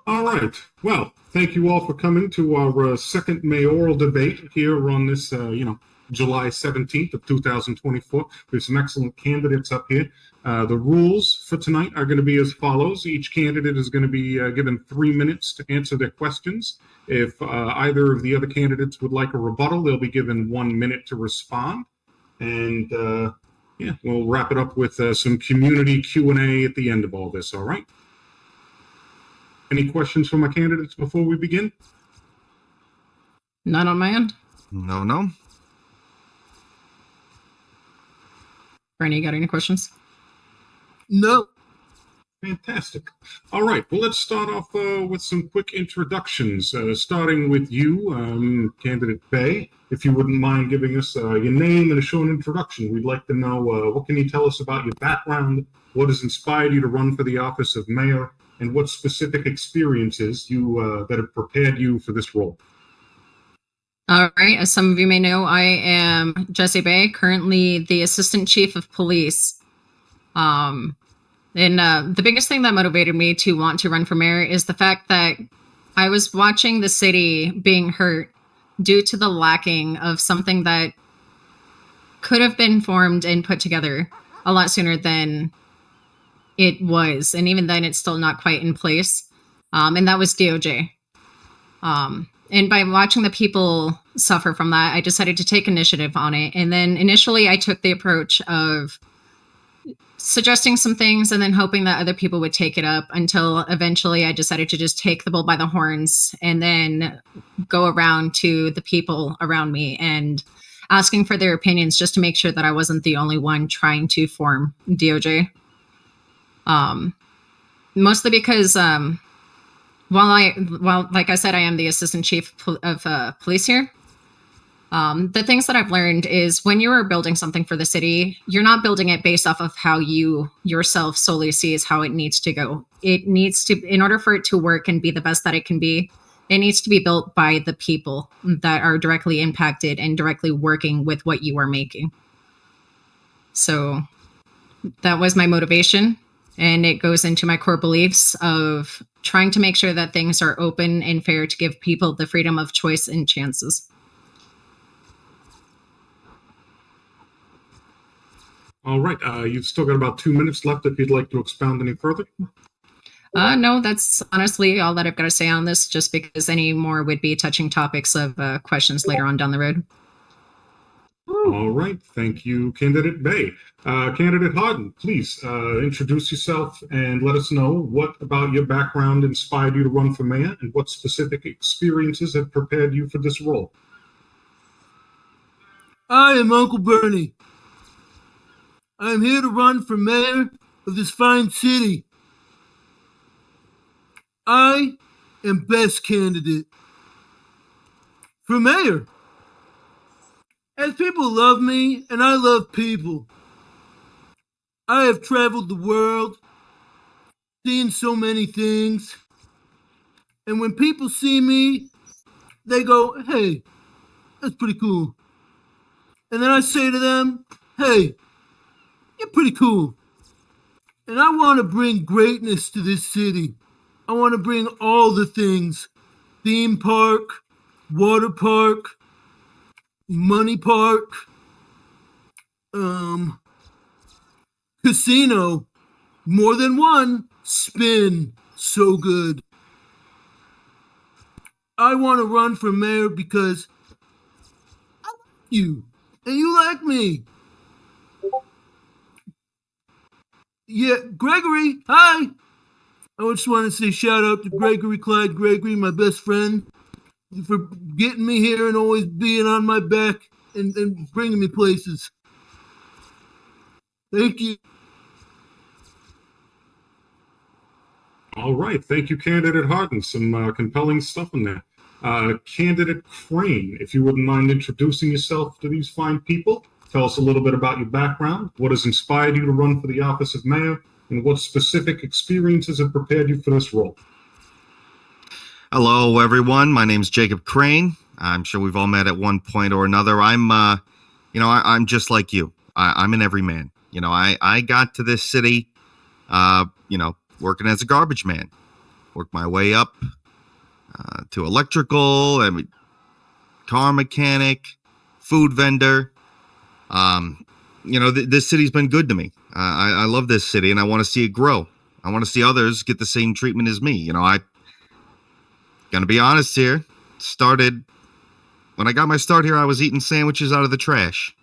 All right. Well, thank you all for coming to our second mayoral debate here on this, July 17th of 2024. We have some excellent candidates up here. The rules for tonight are going to be as follows. Each candidate is going to be given 3 minutes to answer their questions. If either of the other candidates would like a rebuttal, they'll be given 1 minute to respond. And we'll wrap it up with some community Q&A at the end of all this, all right? Any questions from my candidates before we begin? None on my end. No. Bernie, you got any questions? No. Fantastic. All right. Well, let's start off with some quick introductions, starting with you, candidate Bay. If you wouldn't mind giving us your name and a short introduction, we'd like to know what can you tell us about your background, what has inspired you to run for the office of mayor, and what specific experiences that have prepared you for this role. All right. As some of you may know, I am Jessie Bay, currently the Assistant Chief of Police. And the biggest thing that motivated me to want to run for mayor is the fact that I was watching the city being hurt due to the lacking of something that could have been formed and put together a lot sooner than it was. And even then, it's still not quite in place. And that was DOJ. And by watching the people suffer from that, I decided to take initiative on it. And then initially, I took the approach of suggesting some things and then hoping that other people would take it up until eventually I decided to just take the bull by the horns and then go around to the people around me and asking for their opinions just to make sure that I wasn't the only one trying to form DOJ. Mostly because while like I said, I am the assistant chief of police here. The things that I've learned is when you are building something for the city, you're not building it based off of how you yourself solely sees how it needs to go. It needs to, in order for it to work and be the best that it can be, it needs to be built by the people that are directly impacted and directly working with what you are making. So that was my motivation. And it goes into my core beliefs of trying to make sure that things are open and fair to give people the freedom of choice and chances. All right. You've still got about 2 minutes left if you'd like to expound any further. No, that's honestly all that I've got to say on this, just because any more would be touching topics of questions later on down the road. All right. Thank you, Candidate Bay. Candidate Harden, please introduce yourself and let us know what about your background inspired you to run for mayor and what specific experiences have prepared you for this role. I am Uncle Bernie. I am here to run for mayor of this fine city. I am best candidate for mayor. As people love me and I love people. I have traveled the world, seen so many things. And when people see me, they go, hey, that's pretty cool. And then I say to them, hey, you're pretty cool. And I want to bring greatness to this city. I want to bring all the things. Theme park, water park, money park, casino, more than one, spin, so good. I want to run for mayor because I like you and you like me. Yeah, Gregory, hi. I just want to say shout out to Gregory, Clyde Gregory, my best friend, for getting me here and always being on my back and bringing me places. Thank you. All right. Thank you, Candidate Harden. Some compelling stuff in there. Candidate Crane, if you wouldn't mind introducing yourself to these fine people. Tell us a little bit about your background, what has inspired you to run for the office of mayor, and what specific experiences have prepared you for this role. Hello, everyone. My name's Jacob Crane. I'm sure we've all met at one point or another. I'm just like you. I'm an everyman. I got to this city, working as a garbage man. Worked my way up to electrical, car mechanic, food vendor. This city's been good to me. I love this city, and I want to see it grow. I want to see others get the same treatment as me. I gonna be honest here. When I got my start here, I was eating sandwiches out of the trash.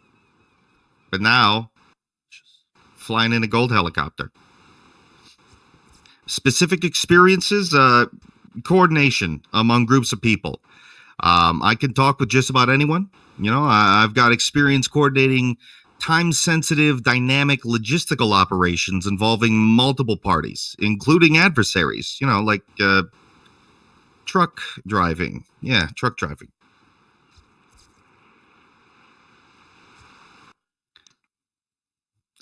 But now, flying in a gold helicopter. Specific experiences, coordination among groups of people. I can talk with just about anyone. I've got experience coordinating time-sensitive, dynamic logistical operations involving multiple parties, including adversaries, like truck driving. Yeah, truck driving.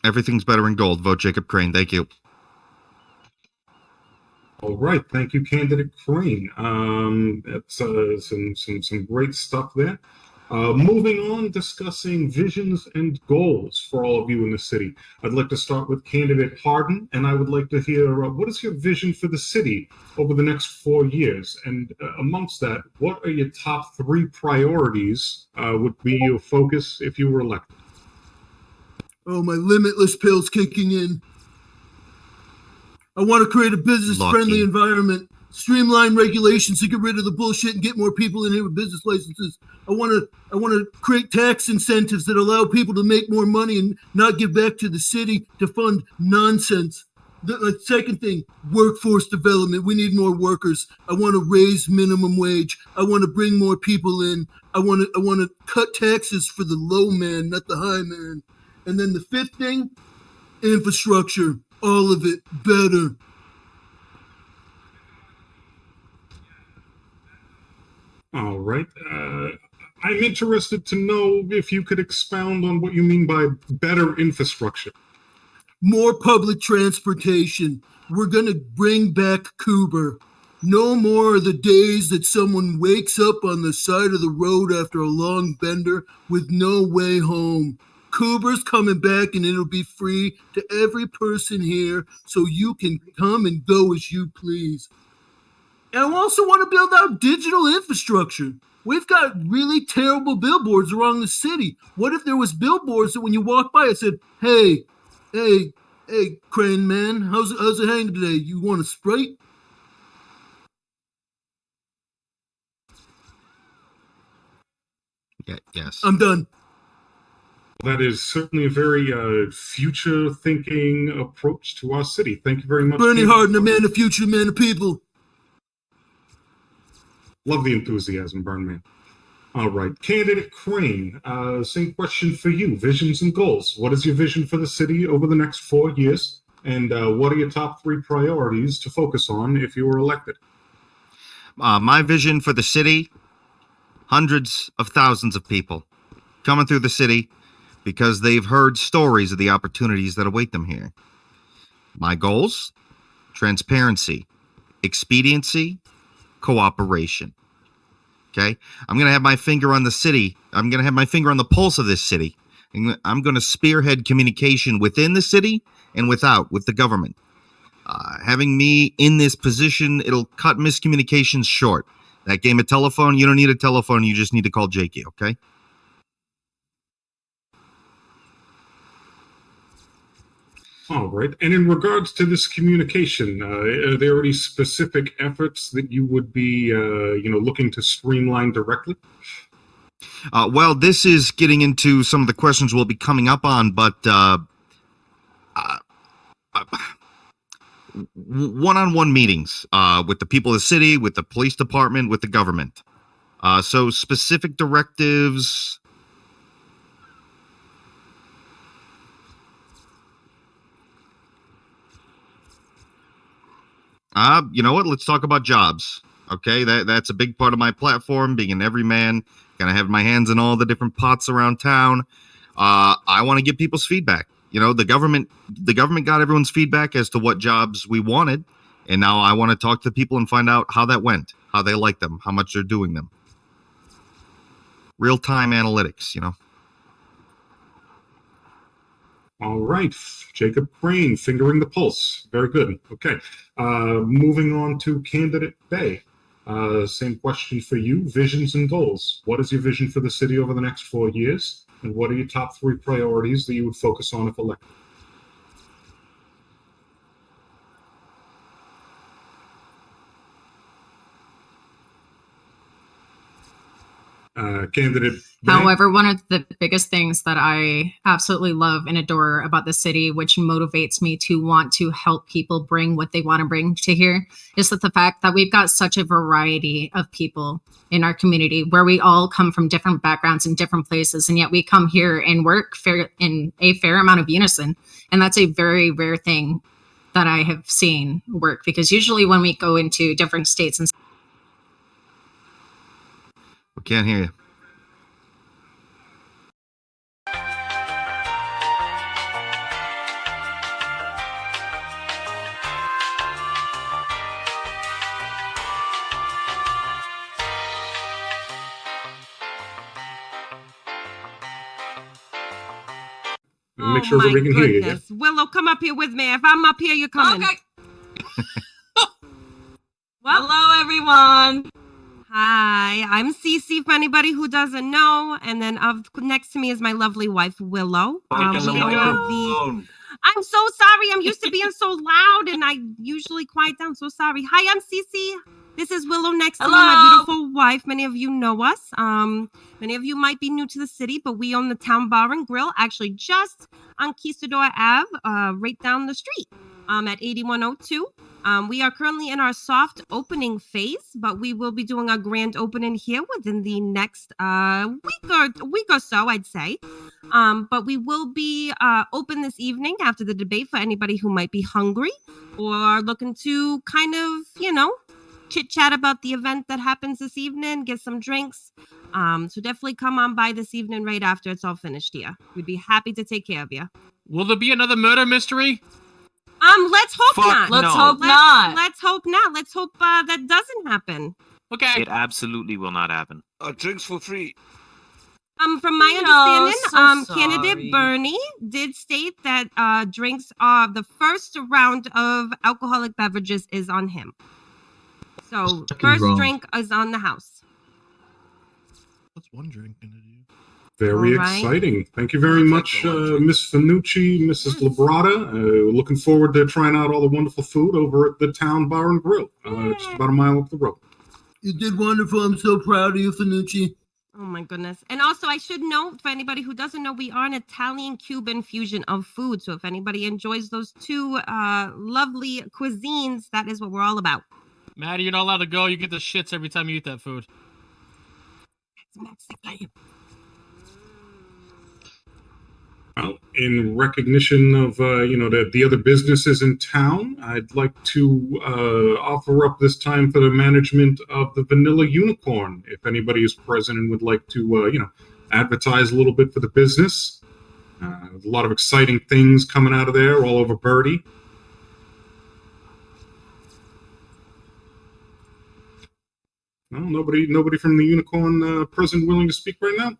Everything's better in gold. Vote Jacob Crane. Thank you. All right, thank you, candidate Crane. That's some great stuff there. Moving on, discussing visions and goals for all of you in the city. I'd like to start with candidate Harden, and I would like to hear what is your vision for the city over the next 4 years? And amongst that, what are your top 3 priorities would be your focus if you were elected? Oh, my limitless pill's kicking in. I want to create a business-friendly environment, streamline regulations to get rid of the bullshit and get more people in here with business licenses. I want to create tax incentives that allow people to make more money and not give back to the city to fund nonsense. The second thing, workforce development. We need more workers. I want to raise minimum wage. I want to bring more people in. I want to cut taxes for the low man, not the high man. And then the 5th thing, infrastructure. All of it better. All right. I'm interested to know if you could expound on what you mean by better infrastructure. More public transportation. We're going to bring back Cooper. No more of the days that someone wakes up on the side of the road after a long bender with no way home. Cooper's coming back, and it'll be free to every person here, so you can come and go as you please. And I also want to build out digital infrastructure. We've got really terrible billboards around the city. What if there was billboards that when you walk by, it said, hey, Crane man, how's it hanging today? You want a Sprite? Yeah, yes. I'm done. That is certainly a very future-thinking approach to our city. Thank you very much. Bernie Harden, a man of future, man of people. Love the enthusiasm, Burn Man. All right. Candidate Crane, same question for you. Visions and goals. What is your vision for the city over the next 4 years? And what are your top 3 priorities to focus on if you were elected? My vision for the city, hundreds of thousands of people coming through the city because they've heard stories of the opportunities that await them here. My goals, transparency, expediency, cooperation. Okay? I'm going to have my finger on the city. I'm going to have my finger on the pulse of this city. I'm going to spearhead communication within the city and without, with the government. Having me in this position, it'll cut miscommunications short. That game of telephone, you don't need a telephone. You just need to call Jakey, okay? All right. And in regards to this communication, are there any specific efforts that you would be, looking to streamline directly? Well, this is getting into some of the questions we'll be coming up on, but one-on-one meetings with the people of the city, with the police department, with the government. So specific directives. You know what? Let's talk about jobs. Okay, that's a big part of my platform, being an everyman. Gonna have my hands in all the different pots around town. I want to get people's feedback. The government got everyone's feedback as to what jobs we wanted, and now I want to talk to people and find out how that went, how they like them, how much they're doing them. Real-time analytics, All right, Jacob Crane, fingering the pulse. Very good. Okay, moving on to candidate Bay. Same question for you. Visions and goals. What is your vision for the city over the next 4 years? And what are your top 3 priorities that you would focus on if elected? Candidate Bay. However, one of the biggest things that I absolutely love and adore about the city, which motivates me to want to help people bring what they want to bring to here, is that the fact that we've got such a variety of people in our community where we all come from different backgrounds and different places, and yet we come here and work in a fair amount of unison. And that's a very rare thing that I have seen work, because usually when we go into different states and We can't hear you. Make sure that we can hear you. Yeah? Willow, come up here with me. If I'm up here, you're coming. Okay. Well, hello, everyone. Hi, I'm Cece, for anybody who doesn't know. And then next to me is my lovely wife, Willow. I'm so sorry. I'm used to being so loud, and I usually quiet down. So sorry. Hi, I'm Cece. This is Willow next to me, my beautiful wife. Many of you know us. Many of you might be new to the city, but we own the Town Bar and Grill, actually just on Conquistador Ave, right down the street, at 8102. We are currently in our soft opening phase, but we will be doing a grand opening here within the next week or so, I'd say. But we will be open this evening after the debate for anybody who might be hungry or looking to kind of, chit chat about the event that happens this evening, get some drinks. So definitely come on by this evening right after it's all finished here. We'd be happy to take care of you. Will there be another murder mystery? Let's hope not. Let's hope not. Let's hope not. Let's hope that doesn't happen. Okay. It absolutely will not happen. Drinks for free. From my understanding, so candidate sorry. Bernie did state that drinks are the first round of alcoholic beverages is on him. So first drink is on the house. What's one drink gonna do? Very exciting. Thank you very much, Miss Fanucci, Mrs. Labrada. Looking forward to trying out all the wonderful food over at the Town Bar and Grill. It's just about a mile up the road. You did wonderful. I'm so proud of you, Fanucci. Oh my goodness. And also I should note, for anybody who doesn't know, we are an Italian-Cuban fusion of food. So if anybody enjoys those two lovely cuisines, that is what we're all about. Maddie, you're not allowed to go. You get the shits every time you eat that food. Well, in recognition of the other businesses in town, I'd like to offer up this time for the management of the Vanilla Unicorn. If anybody is present and would like to advertise a little bit for the business, a lot of exciting things coming out of there, all over Birdie. No, nobody from the Unicorn present willing to speak right now.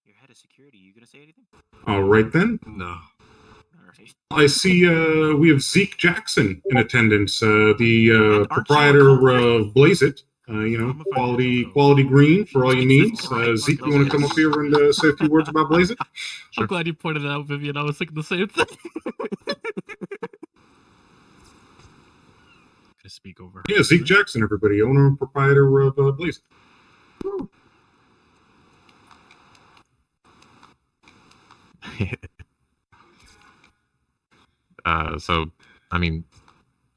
Your head of security, you gonna say anything? All right then. No. All right. I see we have Zeke Jackson in attendance, the proprietor of Blaze It. Quality green for all your needs. Zeke, you want to come up here and say a few words about Blaze It? I'm glad you pointed it out, Vivian. I was thinking the same thing. Gonna speak over. Yeah, Zeke Jackson, everybody, owner and proprietor of Blaze It.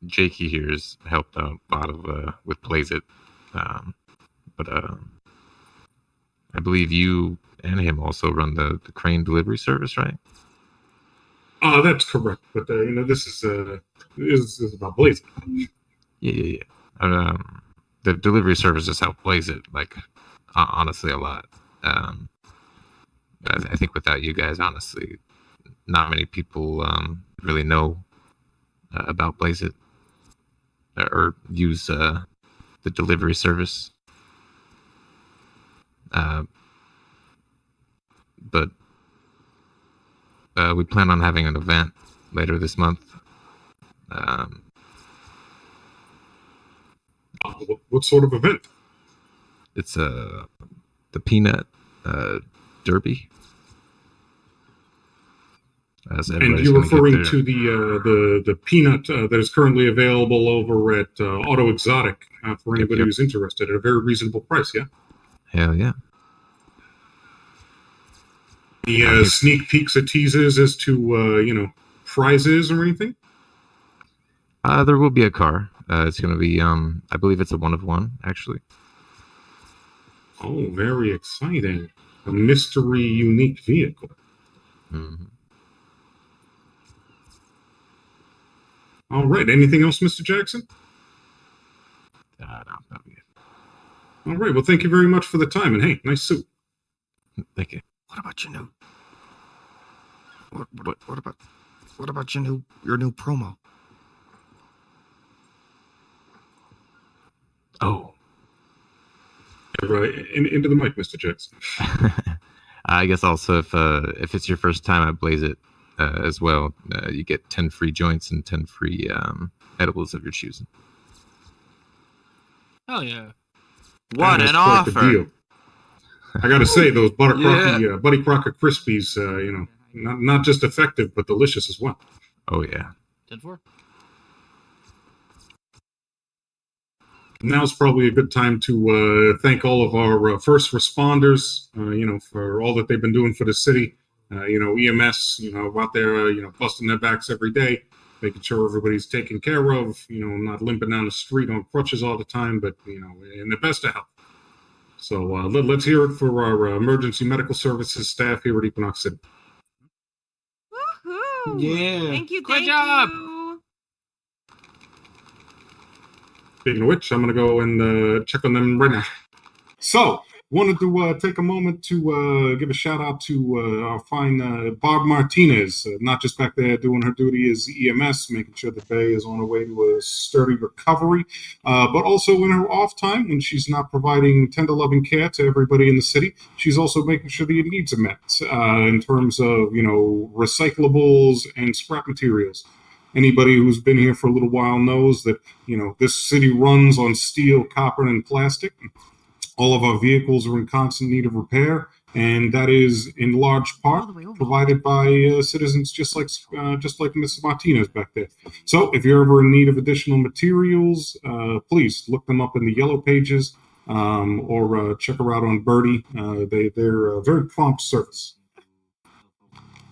Jakey here has helped out a lot of with Blaze It, but I believe you and him also run the Crane delivery service, right? That's correct. But this is about Blaze It. Yeah. The delivery services help Blaze It, honestly, a lot. I think without you guys, honestly, not many people really know about Blaze It or use the delivery service. But we plan on having an event later this month. What sort of event? It's the peanut derby. As And everybody's you're gonna get referring their- to the peanut that is currently available over at Auto Exotic for anybody Yep. who's interested at a very reasonable price. Yeah. Hell yeah. Any I think- sneak peeks or teasers as to prizes or anything? There will be a car. It's going to be, I believe it's a 1-of-1, actually. Oh, very exciting! A mystery, unique vehicle. Mhm. All right. Anything else, Mr. Jackson? No, that'll be it. All right. Well, thank you very much for the time, and hey, nice suit. Thank you. What about your new? What about your new promo? Oh. Right. Into the mic, Mr. Jackson. I guess also if it's your first time at Blaze It as well, you get 10 free joints and 10 free edibles of your choosing. Oh yeah. What That is an quite the offer! deal. I got to say, those Buddy Crocker Crispies, not just effective, but delicious as well. Oh, yeah. 10-4. Now's probably a good time to thank all of our first responders, for all that they've been doing for the city. EMS, out there, busting their backs every day, making sure everybody's taken care of, not limping down the street on crutches all the time, but, in the best of health. So let's hear it for our emergency medical services staff here at Equinox City. Woohoo! Yeah. Thank you. Great Thank job. you. Speaking of which, I'm going to go and check on them right now. So, wanted to take a moment to give a shout out to our fine Barb Martinez, not just back there doing her duty as EMS, making sure the Bay is on her way to a sturdy recovery, but also in her off time when she's not providing tender loving care to everybody in the city. She's also making sure the needs are met in terms of, recyclables and scrap materials. Anybody who's been here for a little while knows that, this city runs on steel, copper, and plastic. All of our vehicles are in constant need of repair, and that is in large part provided by citizens just like Mrs. Martinez back there. So if you're ever in need of additional materials, please look them up in the yellow pages or check her out on Birdie. They're a very prompt service.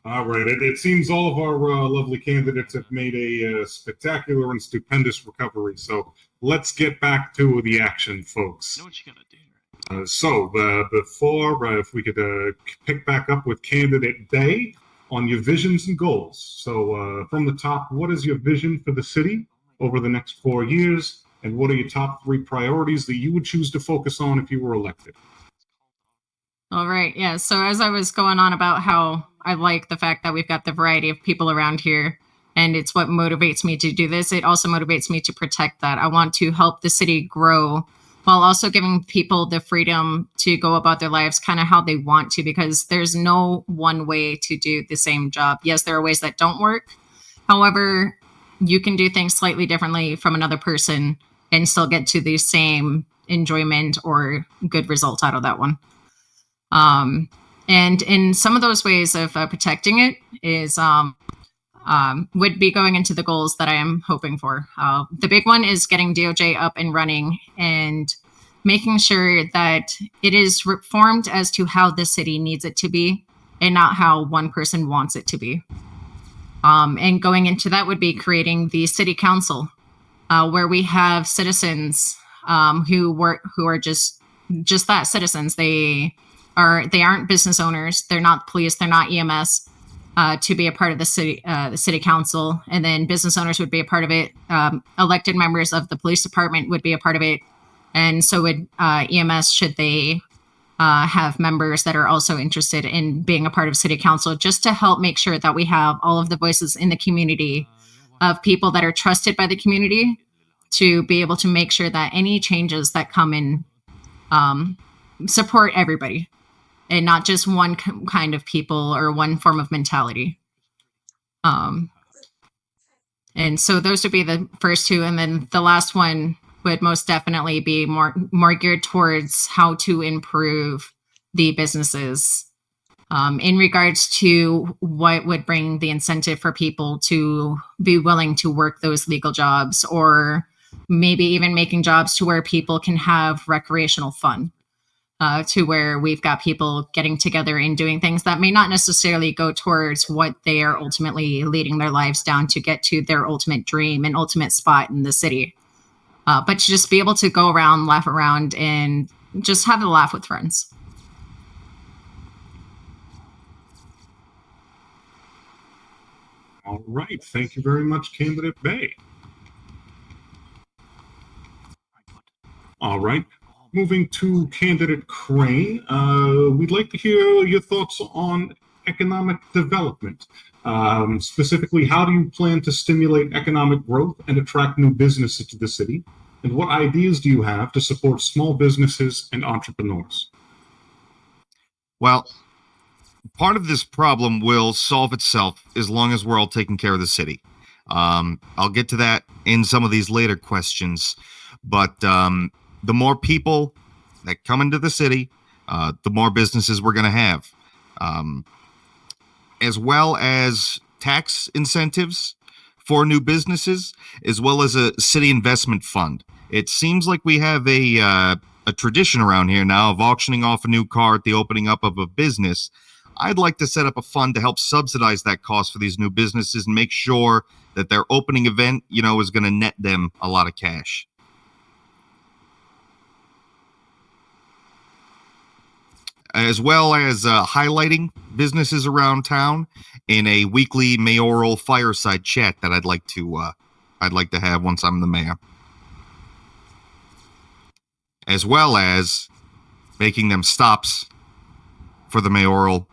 All right. It seems all of our lovely candidates have made a spectacular and stupendous recovery. So let's get back to the action, folks. Know what you're gonna do. Before, if we could pick back up with Candidate Bay on your visions and goals. So from the top, what is your vision for the city over the next 4 years? And what are your top 3 priorities that you would choose to focus on if you were elected? All right. Yeah. So as I was going on about how I like the fact that we've got the variety of people around here, and it's what motivates me to do this, it also motivates me to protect that. I want to help the city grow while also giving people the freedom to go about their lives kind of how they want to, because there's no one way to do the same job. Yes, there are ways that don't work. However, you can do things slightly differently from another person and still get to the same enjoyment or good result out of that one. And in some of those ways of protecting it is would be going into the goals that I am hoping for. The big one is getting DOJ up and running and making sure that it is reformed as to how the city needs it to be and not how one person wants it to be. And going into that would be creating the city council, where we have citizens who are just that, citizens. They aren't business owners. They're not police. They're not EMS. To be a part of the city council, and then business owners would be a part of it. Elected members of the police department would be a part of it, and so would EMS should they have members that are also interested in being a part of city council, just to help make sure that we have all of the voices in the community of people that are trusted by the community to be able to make sure that any changes that come in support everybody and not just one kind of people or one form of mentality. And so those would be the first two. And then the last one would most definitely be more geared towards how to improve the businesses in regards to what would bring the incentive for people to be willing to work those legal jobs, or maybe even making jobs to where people can have recreational fun, to where we've got people getting together and doing things that may not necessarily go towards what they are ultimately leading their lives down to get to their ultimate dream and ultimate spot in the city. But to just be able to go around, laugh around, and just have a laugh with friends. All right. Thank you very much, Candidate Bay. All right. Moving to Candidate Crane, we'd like to hear your thoughts on economic development. Specifically, how do you plan to stimulate economic growth and attract new businesses to the city? And what ideas do you have to support small businesses and entrepreneurs? Well, part of this problem will solve itself as long as we're all taking care of the city. I'll get to that in some of these later questions, but the more people that come into the city, the more businesses we're going to have, as well as tax incentives for new businesses, as well as a city investment fund. It seems like we have a tradition around here now of auctioning off a new car at the opening up of a business. I'd like to set up a fund to help subsidize that cost for these new businesses and make sure that their opening event, is going to net them a lot of cash. As well as highlighting businesses around town in a weekly mayoral fireside chat that I'd like to have once I'm the mayor. As well as making them stops for the mayoral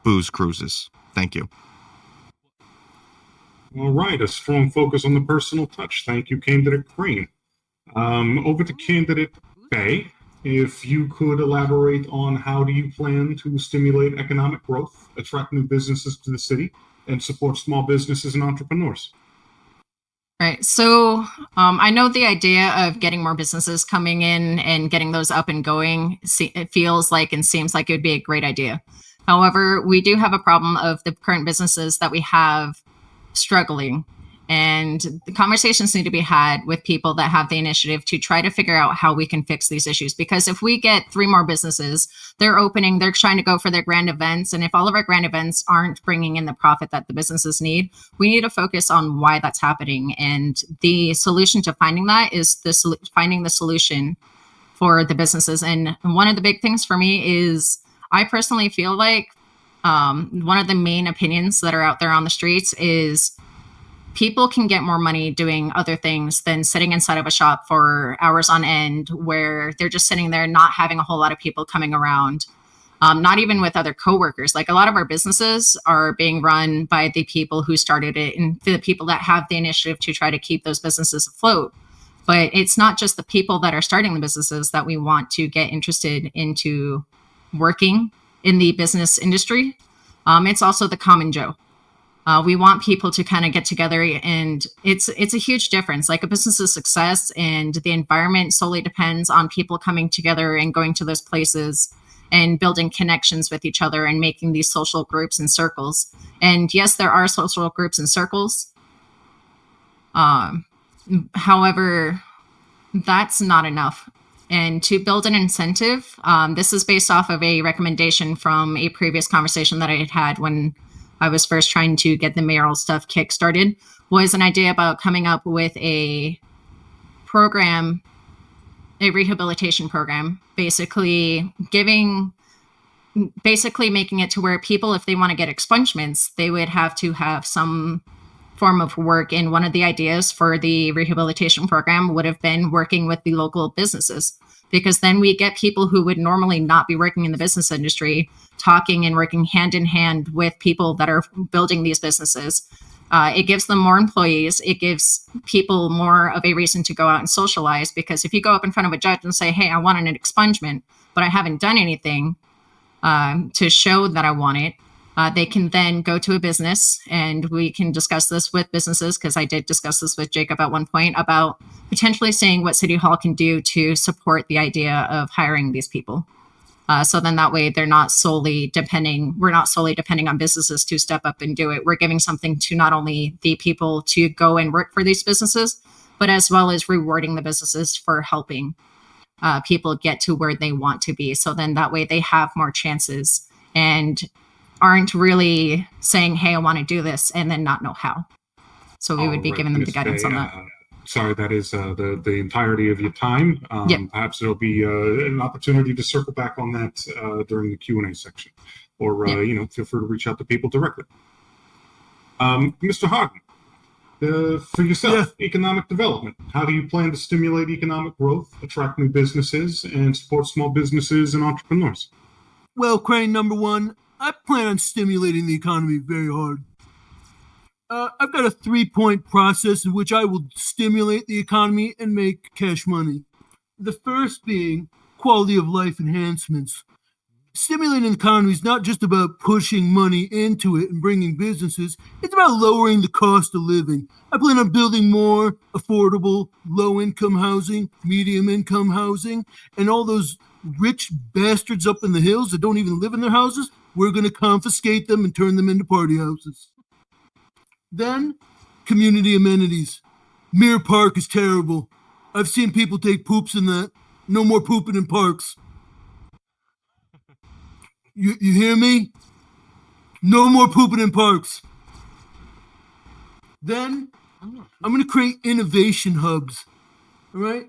booze cruises. Thank you. All right, a strong focus on the personal touch. Thank you, Candidate Crane. Over to Candidate Bay. If you could elaborate on how do you plan to stimulate economic growth, attract new businesses to the city, and support small businesses and entrepreneurs. Right. So I know the idea of getting more businesses coming in and getting those up and going, it feels like and seems like it would be a great idea. However, we do have a problem of the current businesses that we have struggling. And the conversations need to be had with people that have the initiative to try to figure out how we can fix these issues. Because if we get 3 more businesses, they're opening, they're trying to go for their grand events. And if all of our grand events aren't bringing in the profit that the businesses need, we need to focus on why that's happening. And the solution to finding that is finding the solution for the businesses. And one of the big things for me is I personally feel like one of the main opinions that are out there on the streets is people can get more money doing other things than sitting inside of a shop for hours on end, where they're just sitting there not having a whole lot of people coming around, not even with other coworkers. Like a lot of our businesses are being run by the people who started it and the people that have the initiative to try to keep those businesses afloat. But it's not just the people that are starting the businesses that we want to get interested into working in the business industry. It's also the common Joe. We want people to kind of get together, and it's a huge difference. Like a business's success and the environment solely depends on people coming together and going to those places and building connections with each other and making these social groups and circles. And yes, there are social groups and circles. However, that's not enough. And to build an incentive, this is based off of a recommendation from a previous conversation that I had had when I was first trying to get the mayoral stuff kickstarted, was an idea about coming up with a program, a rehabilitation program, basically making it to where people, if they want to get expungements, they would have to have some form of work. And one of the ideas for the rehabilitation program would have been working with the local businesses, because then we get people who would normally not be working in the business industry talking and working hand in hand with people that are building these businesses. It gives them more employees. It gives people more of a reason to go out and socialize, because if you go up in front of a judge and say, hey, I want an expungement, but I haven't done anything to show that I want it, they can then go to a business, and we can discuss this with businesses, because I did discuss this with Jacob at one point about potentially seeing what City Hall can do to support the idea of hiring these people. So then that way we're not solely depending on businesses to step up and do it. We're giving something to not only the people to go and work for these businesses, but as well as rewarding the businesses for helping people get to where they want to be. So then that way they have more chances and aren't really saying, hey, I want to do this, and then not know how. So we would be giving them the guidance on that. Sorry, that is the entirety of your time. Yep. Perhaps there'll be an opportunity to circle back on that during the Q&A section. Or, feel free to reach out to people directly. Mr. Harden, for yourself, economic development. How do you plan to stimulate economic growth, attract new businesses, and support small businesses and entrepreneurs? Well, Crane, number one, I plan on stimulating the economy very hard. I've got a 3-point process in which I will stimulate the economy and make cash money. The first being quality of life enhancements. Stimulating the economy is not just about pushing money into it and bringing businesses. It's about lowering the cost of living. I plan on building more affordable, low-income housing, medium-income housing, and all those rich bastards up in the hills that don't even live in their houses, we're going to confiscate them and turn them into party houses. Then, community amenities. Mirror Park is terrible. I've seen people take poops in that. No more pooping in parks. You hear me? No more pooping in parks. Then, I'm going to create innovation hubs. All right?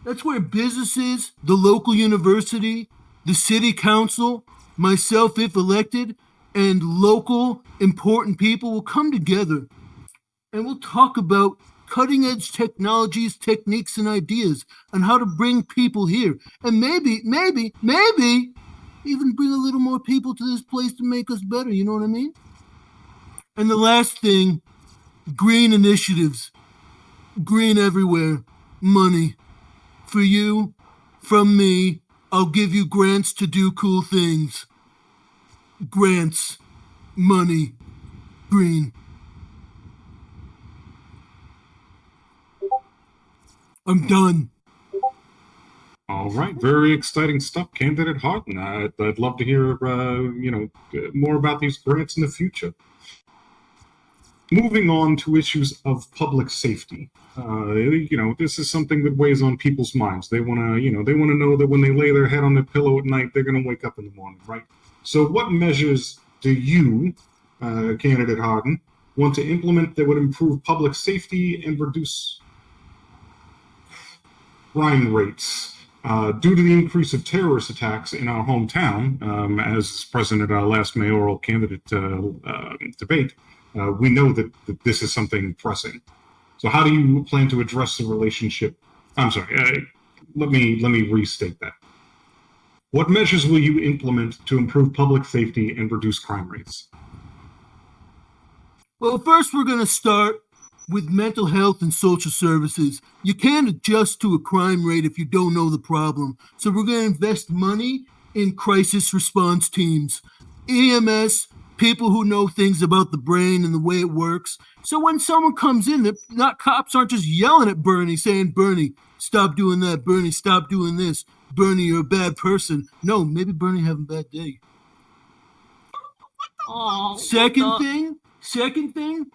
That's where businesses, the local university, the city council, myself if elected, and local important people will come together, and we'll talk about cutting-edge technologies, techniques, and ideas on how to bring people here, and maybe even bring a little more people to this place to make us better, you know what I mean? And the last thing, green initiatives. Green everywhere. Money. For you, from me, I'll give you grants to do cool things. Grants, money, green. I'm done. All right, very exciting stuff, Candidate Harden. I'd love to hear, more about these grants in the future. Moving on to issues of public safety. This is something that weighs on people's minds. They want to know that when they lay their head on their pillow at night, they're going to wake up in the morning, right? So what measures do you, Candidate Harden, want to implement that would improve public safety and reduce crime rates? Due to the increase of terrorist attacks in our hometown, as present at our last mayoral candidate debate, we know that this is something pressing. So how do you plan to address the relationship? I'm sorry, let me restate that. What measures will you implement to improve public safety and reduce crime rates? Well, first we're going to start with mental health and social services. You can't adjust to a crime rate if you don't know the problem. So we're going to invest money in crisis response teams, EMS, people who know things about the brain and the way it works. So when someone comes in, cops aren't just yelling at Bernie saying, Bernie, stop doing that. Bernie, stop doing this. Bernie, you're a bad person. No, maybe Bernie having a bad day. Oh, Second thing,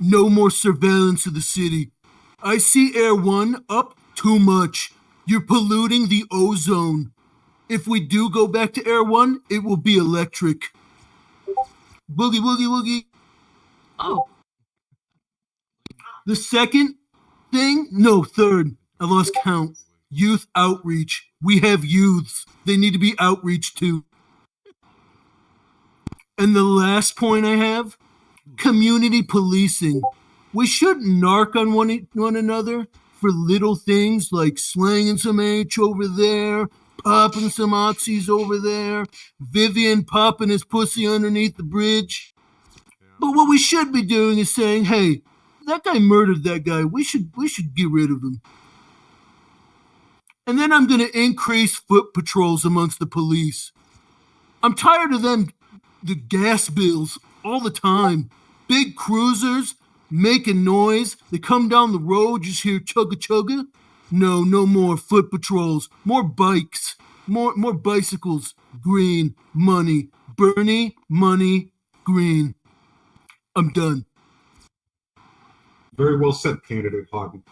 no more surveillance of the city. I see Air One up too much. You're polluting the ozone. If we do go back to Air One, it will be electric. Boogie, woogie, woogie. Oh. The third, I lost count. Youth outreach. We have youths. They need to be outreached to. And the last point I have, community policing. We shouldn't narc on one another for little things like slanging some H over there, popping some Aussies over there, Vivian popping his pussy underneath the bridge. But what we should be doing is saying, hey, that guy murdered that guy. We should get rid of him. And then I'm going to increase foot patrols amongst the police. I'm tired of them, the gas bills all the time. Big cruisers making noise. They come down the road, just hear chugga chugga. No more foot patrols. More bikes. More bicycles. Green. Money. Bernie. Money. Green. I'm done. Very well said, Candidate Harden.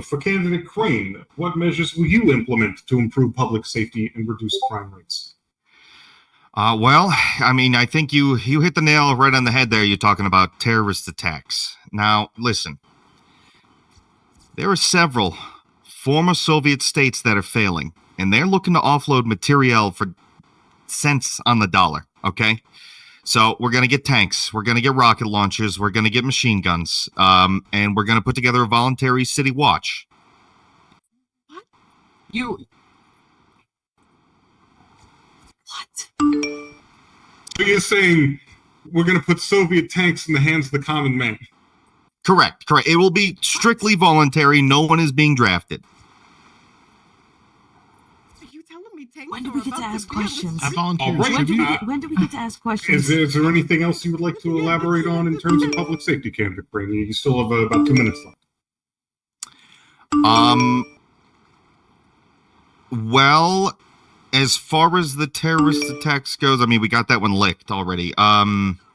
For Candidate Crane, what measures will you implement to improve public safety and reduce crime rates? Well, I mean, I think you hit the nail right on the head there. You're talking about terrorist attacks. Now, listen. There are several former Soviet states that are failing, and they're looking to offload materiel for cents on the dollar, okay? So we're going to get tanks, we're going to get rocket launchers, we're going to get machine guns, and we're going to put together a voluntary city watch. What? So you're saying we're going to put Soviet tanks in the hands of the common man? Correct. It will be strictly voluntary. No one is being drafted. When do we get to ask questions? All right. When do we get to ask questions? Is there anything else you would like to elaborate on in terms of public safety, Candidate Crane? You still have about 2 minutes left. Well, as far as the terrorist attacks goes, I mean, we got that one licked already. No,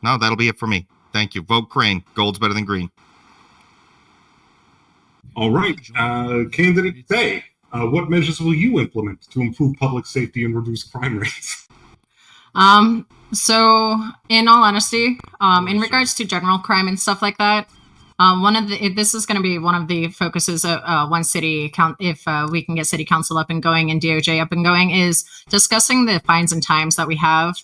that'll be it for me. Thank you. Vote Crane. Gold's better than green. All right. Candidate Bay, what measures will you implement to improve public safety and reduce crime rates? So in all honesty, in regards to general crime and stuff like that, this is going to be one of the focuses of one city count. If we can get city council up and going and DOJ up and going, is discussing the fines and times that we have,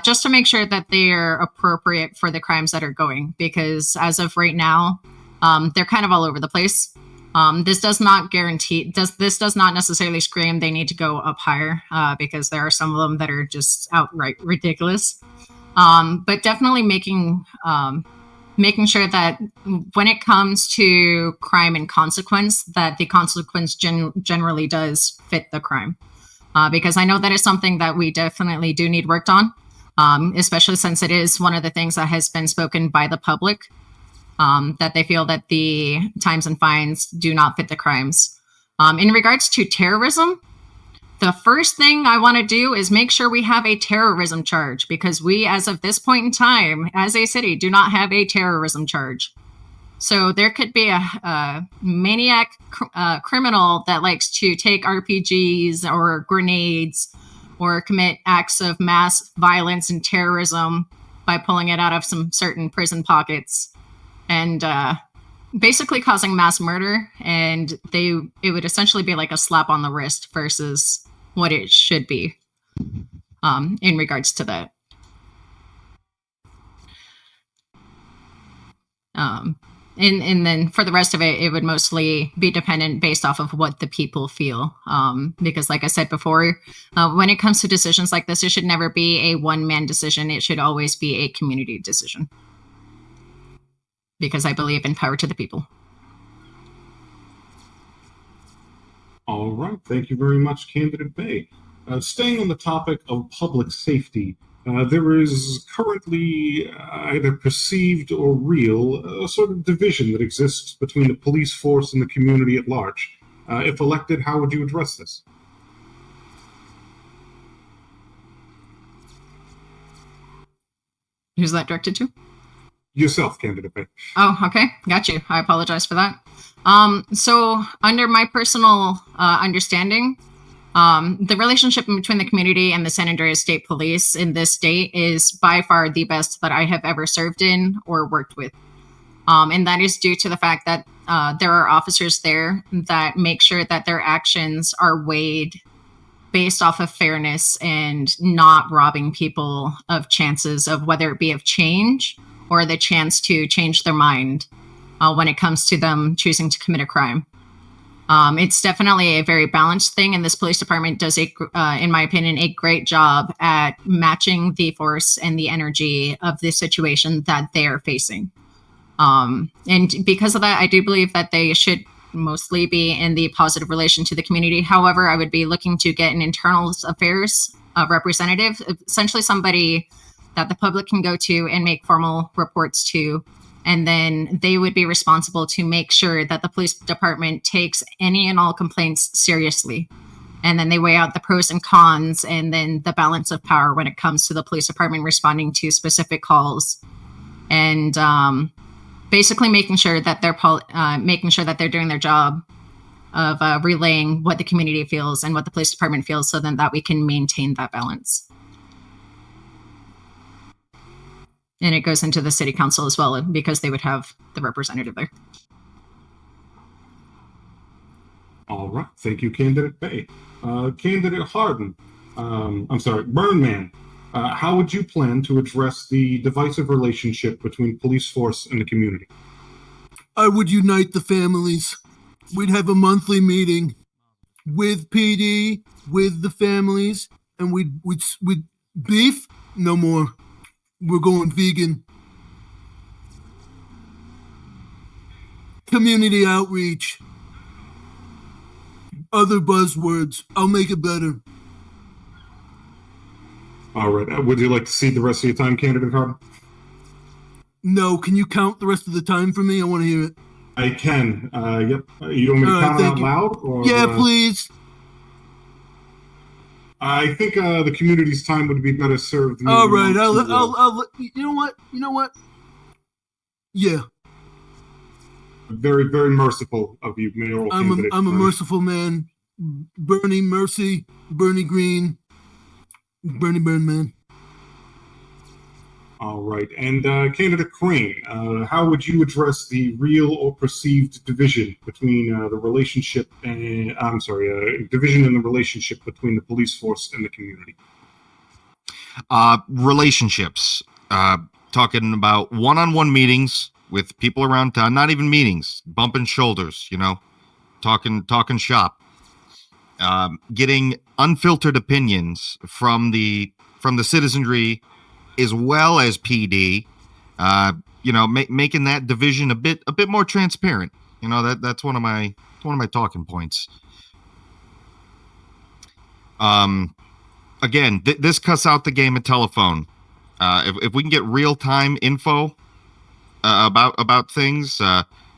just to make sure that they are appropriate for the crimes that are going. Because as of right now, they're kind of all over the place. This does not guarantee. This does not necessarily scream they need to go up higher, because there are some of them that are just outright ridiculous. But definitely making sure that when it comes to crime and consequence, that the consequence generally does fit the crime. Because I know that is something that we definitely do need worked on, especially since it is one of the things that has been spoken by the public, that they feel that the times and fines do not fit the crimes. In regards to terrorism, the first thing I want to do is make sure we have a terrorism charge, because we, as of this point in time, as a city, do not have a terrorism charge. So there could be a maniac criminal that likes to take RPGs or grenades or commit acts of mass violence and terrorism by pulling it out of some certain prison pockets and basically causing mass murder. And it would essentially be like a slap on the wrist versus what it should be in regards to that. And then for the rest of it, it would mostly be dependent based off of what the people feel. Because like I said before, when it comes to decisions like this, it should never be a one-man decision. It should always be a community decision. Because I believe in power to the people. All right. Thank you very much, Candidate Bay. Staying on the topic of public safety, there is currently either perceived or real a sort of division that exists between the police force and the community at large. If elected, how would you address this? Who's that directed to? Yourself, Candidate Bay. Oh, okay. Got you. I apologize for that. So under my personal understanding, the relationship between the community and the San Andreas State Police in this state is by far the best that I have ever served in or worked with. And that is due to the fact that there are officers there that make sure that their actions are weighed based off of fairness and not robbing people of chances of whether it be of change or the chance to change their mind when it comes to them choosing to commit a crime. It's definitely a very balanced thing, and this police department does, in my opinion, a great job at matching the force and the energy of the situation that they are facing. And because of that, I do believe that they should mostly be in the positive relation to the community. However, I would be looking to get an internal affairs representative, essentially somebody that the public can go to and make formal reports to. And then they would be responsible to make sure that the police department takes any and all complaints seriously. And then they weigh out the pros and cons and then the balance of power when it comes to the police department responding to specific calls. And basically making sure that they're doing their job of relaying what the community feels and what the police department feels, so then that we can maintain that balance. And it goes into the city council as well, because they would have the representative there. All right. Thank you, Candidate Bay. Candidate Harden, Burnman, how would you plan to address the divisive relationship between police force and the community? I would unite the families. We'd have a monthly meeting with PD, with the families, and we'd beef, no more. We're going vegan. Community outreach. Other buzzwords. I'll make it better. All right. Would you like to see the rest of your time, Candidate Harden? No. Can you count the rest of the time for me? I want to hear it. I can. Yep. You want me to count it out loud? Or, yeah, please. I think the community's time would be better served. All right. I'll. You know what? Yeah. Very, very merciful of you, mayoral candidate. I'm a merciful man. Bernie Mercy, Bernie Green, Bernie Burnman. All right. And Candidate Crane, how would you address the real or perceived division between division in the relationship between the police force and the community? Relationships. Talking about one-on-one meetings with people around town, not even meetings, bumping shoulders, talking shop, getting unfiltered opinions from the citizenry, as well as PD, making that division a bit more transparent. That's one of my talking points. Again, this cuts out the game of telephone. If we can get real time info about things,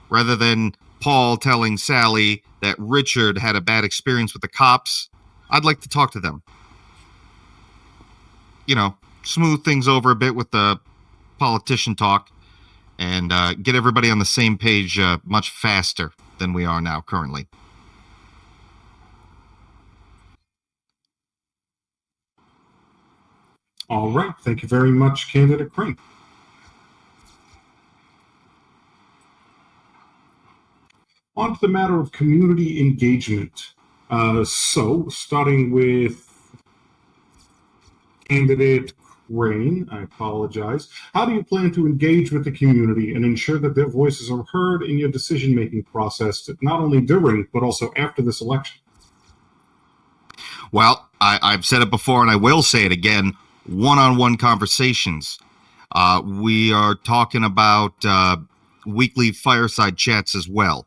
rather than Paul telling Sally that Richard had a bad experience with the cops, I'd like to talk to them. Smooth things over a bit with the politician talk and get everybody on the same page much faster than we are now currently. All right. Thank you very much, Candidate Crane. On to the matter of community engagement. So, starting with Candidate Crane, I apologize. How do you plan to engage with the community and ensure that their voices are heard in your decision-making process, not only during, but also after this election? Well, I've said it before and I will say it again, one-on-one conversations. We are talking about weekly fireside chats as well.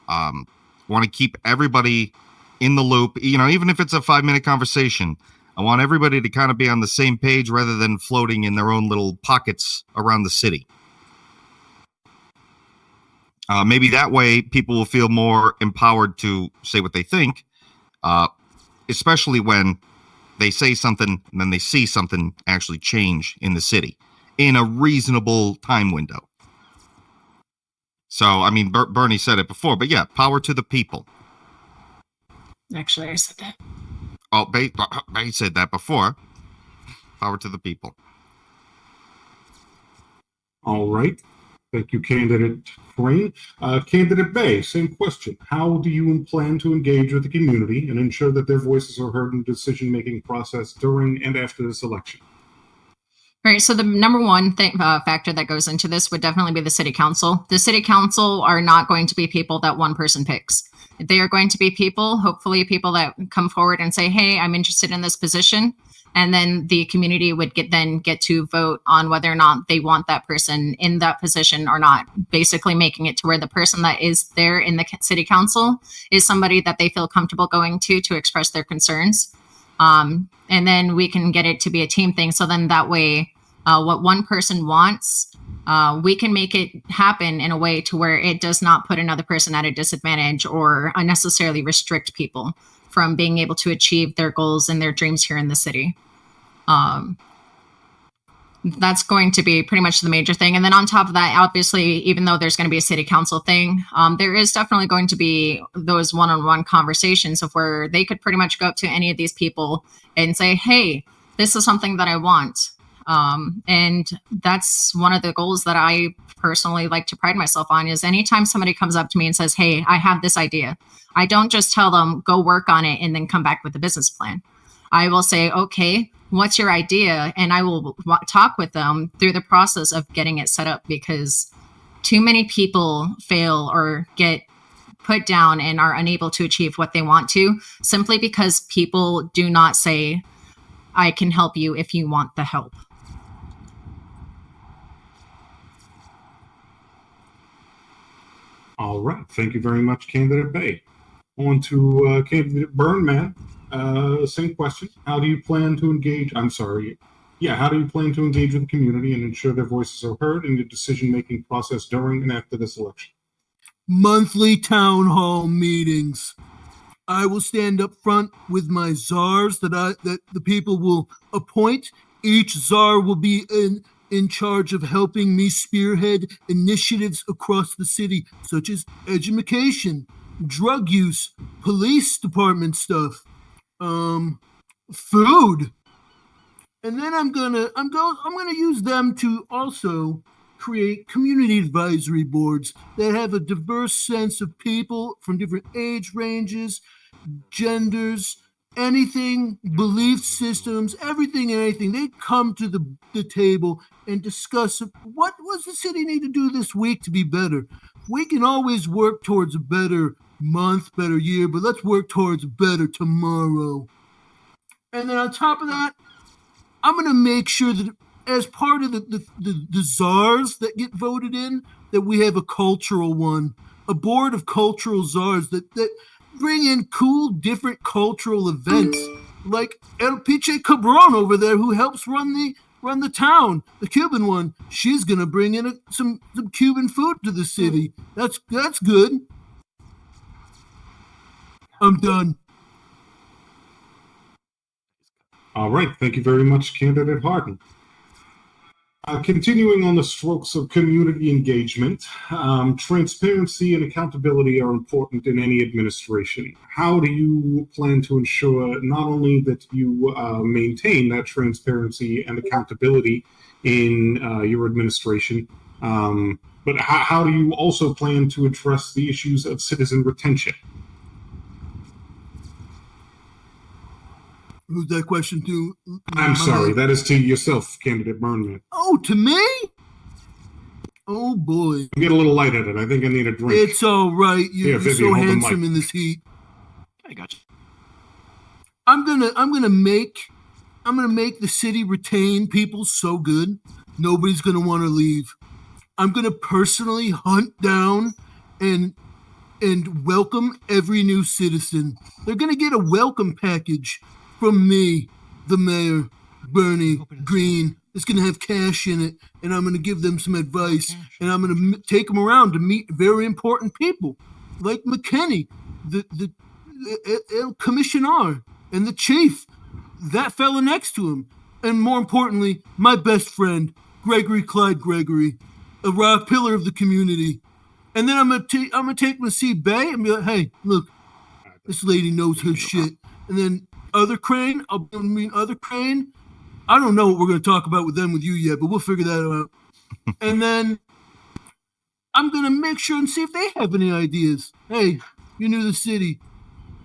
Want to keep everybody in the loop, even if it's a 5-minute conversation. I want everybody to kind of be on the same page rather than floating in their own little pockets around the city. Maybe that way people will feel more empowered to say what they think, especially when they say something and then they see something actually change in the city in a reasonable time window. So, Bernie said it before, but yeah, power to the people. Actually, I said that. Oh, Bay said that before. Power to the people. All right. Thank you, Candidate Crane. Candidate Bay, same question. How do you plan to engage with the community and ensure that their voices are heard in the decision-making process during and after this election? Right. So the number one factor that goes into this would definitely be the city council. The city council are not going to be people that one person picks. They are going to be people, hopefully people that come forward and say, hey, I'm interested in this position. And then the community would get to vote on whether or not they want that person in that position or not, basically making it to where the person that is there in the city council is somebody that they feel comfortable going to express their concerns. And then we can get it to be a team thing. So then that way, what one person wants, we can make it happen in a way to where it does not put another person at a disadvantage or unnecessarily restrict people from being able to achieve their goals and their dreams here in the city. That's going to be pretty much the major thing. And then on top of that, obviously, even though there's going to be a city council thing, there is definitely going to be those one-on-one conversations of where they could pretty much go up to any of these people and say, hey, this is something that I want. And that's one of the goals that I personally like to pride myself on is anytime somebody comes up to me and says, hey, I have this idea, I don't just tell them, go work on it and then come back with a business plan. I will say, okay, what's your idea? And I will talk with them through the process of getting it set up because too many people fail or get put down and are unable to achieve what they want to simply because people do not say, I can help you if you want the help. All right. Thank you very much, Candidate Bay. On to Candidate Burnman. Same question. How do you plan to engage? How do you plan to engage with the community and ensure their voices are heard in the decision-making process during and after this election? Monthly town hall meetings. I will stand up front with my czars that the people will appoint. Each czar will be in charge of helping me spearhead initiatives across the city, such as education, drug use, police department stuff, food. And then I'm gonna use them to also create community advisory boards that have a diverse sense of people from different age ranges, genders, anything, belief systems, everything and anything. They come to the table and discuss what does the city need to do this week to be better. We can always work towards a better month, better year, but let's work towards a better tomorrow. And then on top of that, I'm going to make sure that as part of the czars that get voted in, that we have a cultural one, a board of cultural czars that bring in cool, different cultural events, like El Piche Cabron over there, who helps run the town, the Cuban one. She's gonna bring in some Cuban food to the city. That's good. I'm done. All right. Thank you very much, Candidate Harden. Continuing on the strokes of community engagement, transparency and accountability are important in any administration. How do you plan to ensure not only that you maintain that transparency and accountability in your administration, but how do you also plan to address the issues of citizen retention? Who's that question to? I'm sorry, that is to yourself, Candidate Burnman. Oh, to me? Oh boy. I get a little lightheaded. I think I need a drink. It's all right. You're Vivian, so handsome in this heat. I got you. I'm gonna make the city retain people so good nobody's gonna want to leave. I'm gonna personally hunt down and welcome every new citizen. They're gonna get a welcome package from me, the mayor, Bernie Green. It's going to have cash in it, and I'm going to give them some advice, and I'm going to take them around to meet very important people, like McKinney, the commissioner, and the chief, that fella next to him, and more importantly, my best friend, Gregory Clyde Gregory, a rock pillar of the community. And then I'm gonna take him to see Bay and be like, hey, look, this lady knows her shit. And then other Crane, I don't know what we're going to talk about with you yet, but we'll figure that out. And then I'm going to make sure and see if they have any ideas. Hey, you're new to the city.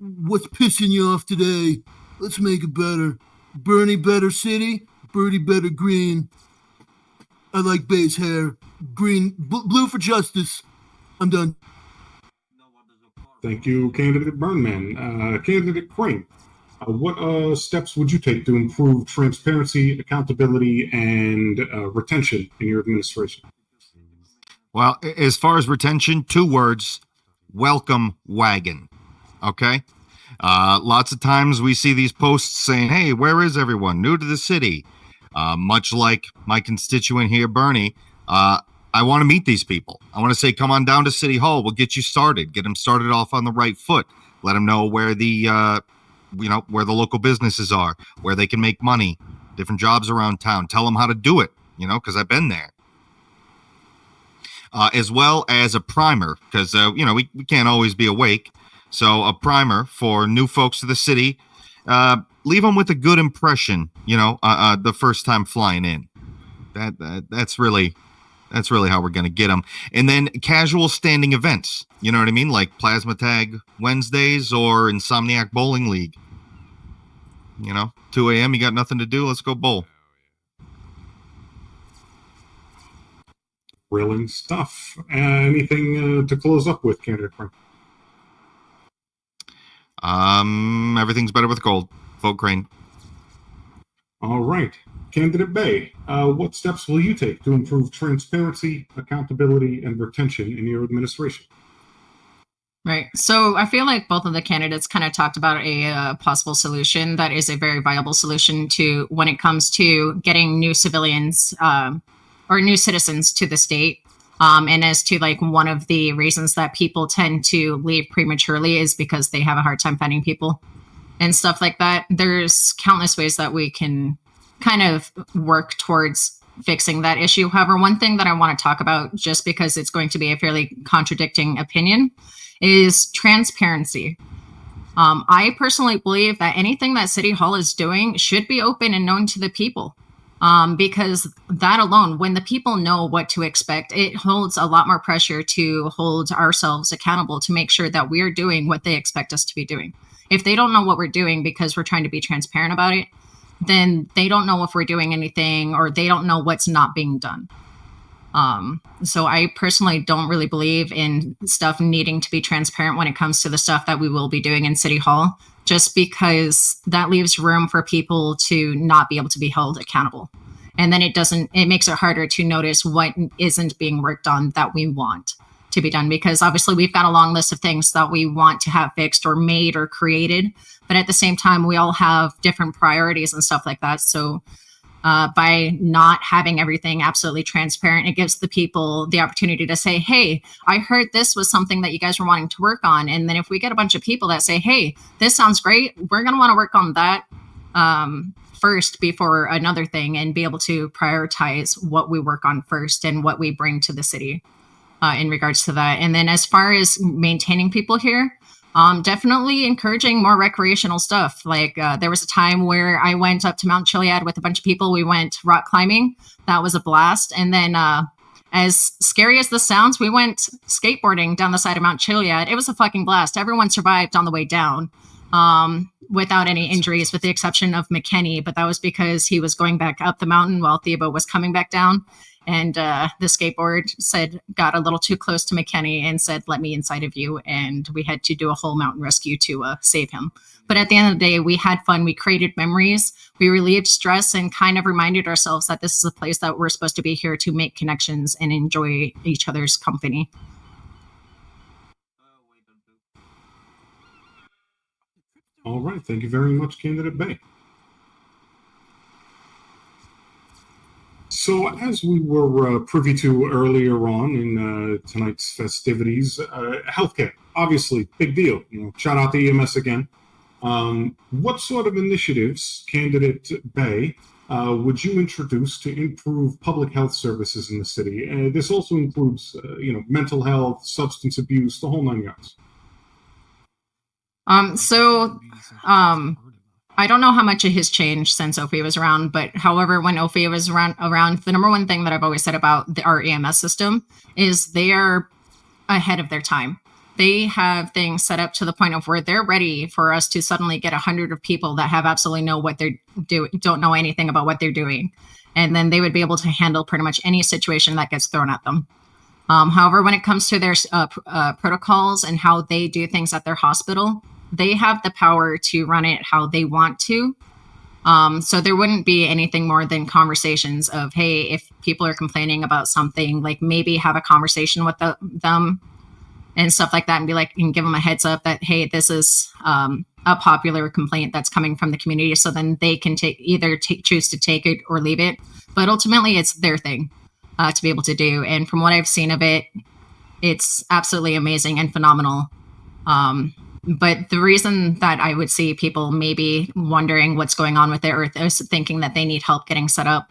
What's pissing you off today? Let's make it better. Bernie better city, Birdie better green. I like Bay's hair. Green, blue for justice. I'm done. Thank you, candidate Burnman. Candidate Crane, what steps would you take to improve transparency, accountability, and retention in your administration? Well, as far as retention, 2 words: welcome wagon. Okay. Lots of times we see these posts saying, "Hey, where is everyone? New to the city." Much like my constituent here, Bernie, I want to meet these people. I want to say, come on down to City Hall. We'll get you started. Get them started off on the right foot. Let them know where where the local businesses are, where they can make money, different jobs around town. Tell them how to do it, because I've been there. As well as a primer, because, we can't always be awake. So a primer for new folks to the city. Leave them with a good impression, the first time flying in. That's really how we're going to get them. And then casual standing events, you know what I mean? Like Plasma Tag Wednesdays or Insomniac Bowling League. 2 a.m., you got nothing to do, let's go bowl. Brilliant stuff. Anything to close up with, candidate Crane? Everything's better with gold. Vote Crane. All right. Candidate Bay, what steps will you take to improve transparency, accountability, and retention in your administration? Right. So I feel like both of the candidates kind of talked about a possible solution that is a very viable solution to when it comes to getting new civilians or new citizens to the state. And as to like one of the reasons that people tend to leave prematurely is because they have a hard time finding people and stuff like that. There's countless ways that we can kind of work towards fixing that issue. However, one thing that I want to talk about, just because it's going to be a fairly contradicting opinion, is transparency. I personally believe that anything that City Hall is doing should be open and known to the people. Because that alone, when the people know what to expect, it holds a lot more pressure to hold ourselves accountable to make sure that we're doing what they expect us to be doing. If they don't know what we're doing because we're trying to be transparent about it, then they don't know if we're doing anything or they don't know what's not being done. So I personally don't really believe in stuff needing to be transparent when it comes to the stuff that we will be doing in City Hall, just because that leaves room for people to not be able to be held accountable. And then it makes it harder to notice what isn't being worked on that we want to be done, because obviously we've got a long list of things that we want to have fixed or made or created, but at the same time we all have different priorities and stuff like that. So by not having everything absolutely transparent, it gives the people the opportunity to say, hey, I heard this was something that you guys were wanting to work on. And then if we get a bunch of people that say, hey, this sounds great, we're going to want to work on that first before another thing, and be able to prioritize what we work on first and what we bring to the city in regards to that. And then as far as maintaining people here, definitely encouraging more recreational stuff. Like there was a time where I went up to Mount Chiliad with a bunch of people. We went rock climbing. That was a blast. And then as scary as this sounds, we went skateboarding down the side of Mount Chiliad. It was a fucking blast. Everyone survived on the way down without any injuries, with the exception of McKenny. But that was because he was going back up the mountain while Theba was coming back down. And the skateboard got a little too close to McKenny and said, let me inside of you. And we had to do a whole mountain rescue to save him. But at the end of the day, we had fun. We created memories. We relieved stress and kind of reminded ourselves that this is a place that we're supposed to be here to make connections and enjoy each other's company. All right. Thank you very much, Candidate Bay. So as we were privy to earlier on in tonight's festivities, healthcare, obviously, big deal. Shout out to EMS again. What sort of initiatives, Candidate Bay, would you introduce to improve public health services in the city? This also includes, mental health, substance abuse, the whole 9 yards. I don't know how much it has changed since Ophi was around, but however, when Ophi was around, the number one thing that I've always said about our EMS system is they are ahead of their time. They have things set up to the point of where they're ready for us to suddenly get 100 of people that have absolutely don't know anything about what they're doing. and then they would be able to handle pretty much any situation that gets thrown at them. However, when it comes to their protocols and how they do things at their hospital, they have the power to run it how they want to. So there wouldn't be anything more than conversations of, hey, if people are complaining about something, like maybe have a conversation with them and stuff like that, and be like, and give them a heads up that, hey, this is a popular complaint that's coming from the community. So then they can choose to take it or leave it. But ultimately, it's their thing to be able to do. And from what I've seen of it, it's absolutely amazing and phenomenal. But the reason that I would see people maybe wondering what's going on with it, or thinking that they need help getting set up,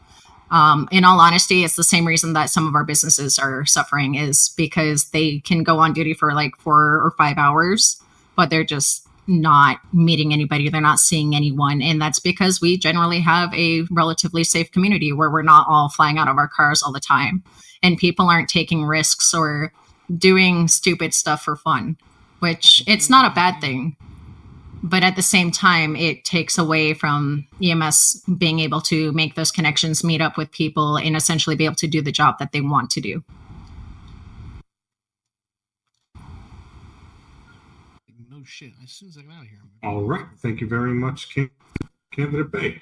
in all honesty, it's the same reason that some of our businesses are suffering, is because they can go on duty for like 4 or 5 hours, but they're just not meeting anybody. They're not seeing anyone. And that's because we generally have a relatively safe community where we're not all flying out of our cars all the time. And people aren't taking risks or doing stupid stuff for fun, which it's not a bad thing. But at the same time, it takes away from EMS being able to make those connections, meet up with people, and essentially be able to do the job that they want to do. No shit. As soon as I get out of here. All right. Thank you very much, Candidate Bay.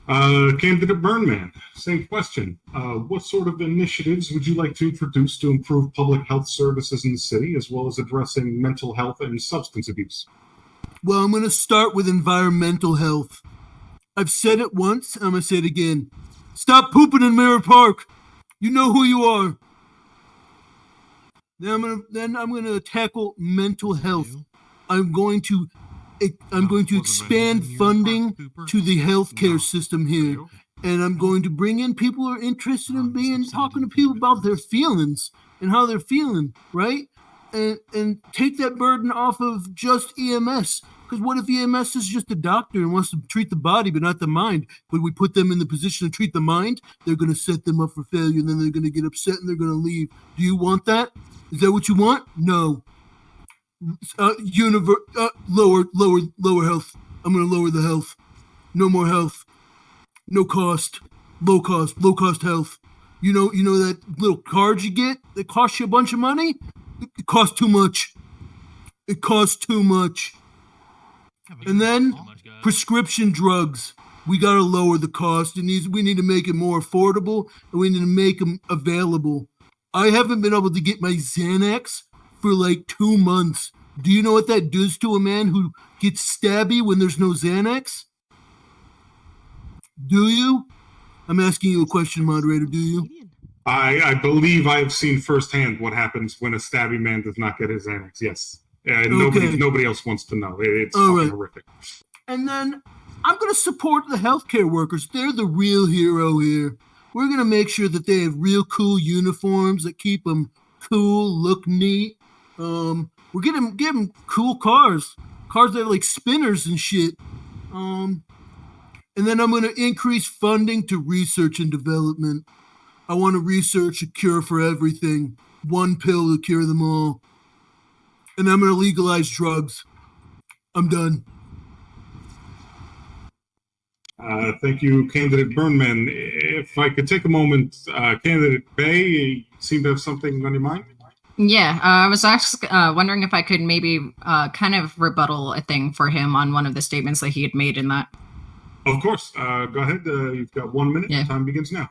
Candidate Burnman, same question. What sort of initiatives would you like to introduce to improve public health services in the city, as well as addressing mental health and substance abuse? Well, I'm going to start with environmental health. I've said it once, I'm going to say it again. Stop pooping in Mirror Park. You know who you are. Then I'm going to tackle mental health. I'm going to expand funding to the healthcare system here, and I'm going to bring in people who are interested in talking to people about their feelings and how they're feeling, right? And take that burden off of just EMS. Because what if EMS is just a doctor and wants to treat the body but not the mind? But we put them in the position to treat the mind, they're going to set them up for failure, and then they're going to get upset and they're going to leave. Do you want that? Is that what you want? No. Lower health. I'm going to lower the health. No more health. No cost. Low cost health. You know that little card you get that costs you a bunch of money? It costs too much. It costs too much. And then prescription drugs. We got to lower the cost. We need to make it more affordable, and we need to make them available. I haven't been able to get my Xanax for like 2 months. Do you know what that does to a man who gets stabby when there's no Xanax? Do you? I'm asking you a question, moderator. Do you? I believe I have seen firsthand what happens when a stabby man does not get his Xanax. Yes. Nobody else wants to know. It's fucking horrific. And then I'm going to support the healthcare workers. They're the real hero here. We're going to make sure that they have real cool uniforms that keep them cool, look neat. We're going to give them cool cars that are like spinners and shit. And then I'm going to increase funding to research and development. I want to research a cure for everything. One pill to cure them all. And I'm going to legalize drugs. I'm done. Thank you, Candidate Burnman. If I could take a moment, Candidate Bay, you seem to have something on your mind? Yeah, I was actually wondering if I could maybe kind of rebuttal a thing for him on one of the statements that he had made in that. Of course. Go ahead. You've got 1 minute. Yeah. Time begins now.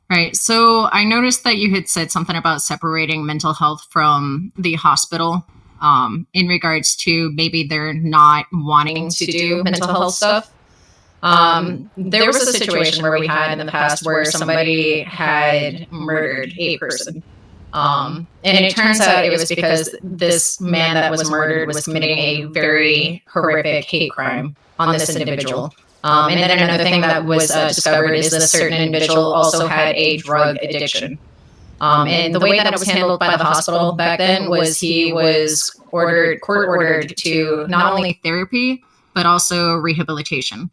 Right. So I noticed that you had said something about separating mental health from the hospital in regards to maybe they're not wanting to do mental health stuff. There was a situation where we had in the past where somebody had murdered a person. And it turns out it was because this man that was murdered was committing a very horrific hate crime on this individual. And then another thing that was discovered is that a certain individual also had a drug addiction. And the way that it was handled by the hospital back then was he was court ordered to not only therapy, but also rehabilitation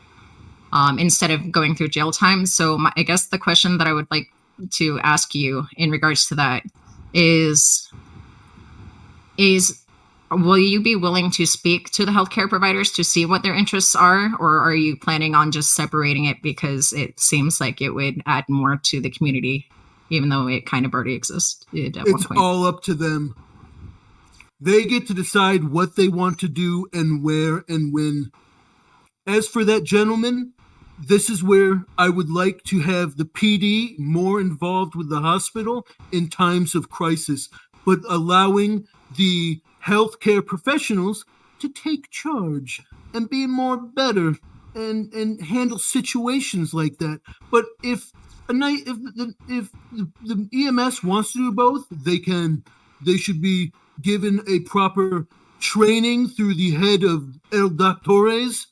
instead of going through jail time. So I guess the question that I would like to ask you in regards to that is will you be willing to speak to the healthcare providers to see what their interests are, or are you planning on just separating it because it seems like it would add more to the community, even though it kind of already exists at one It's point? all up to them. They get to decide what they want to do and where and when. As for that gentleman, this is where I would like to have the PD more involved with the hospital in times of crisis, but allowing the healthcare professionals to take charge and be more better and handle situations like that. But if the EMS wants to do both, they can. They should be given a proper training through the head of El Doctores,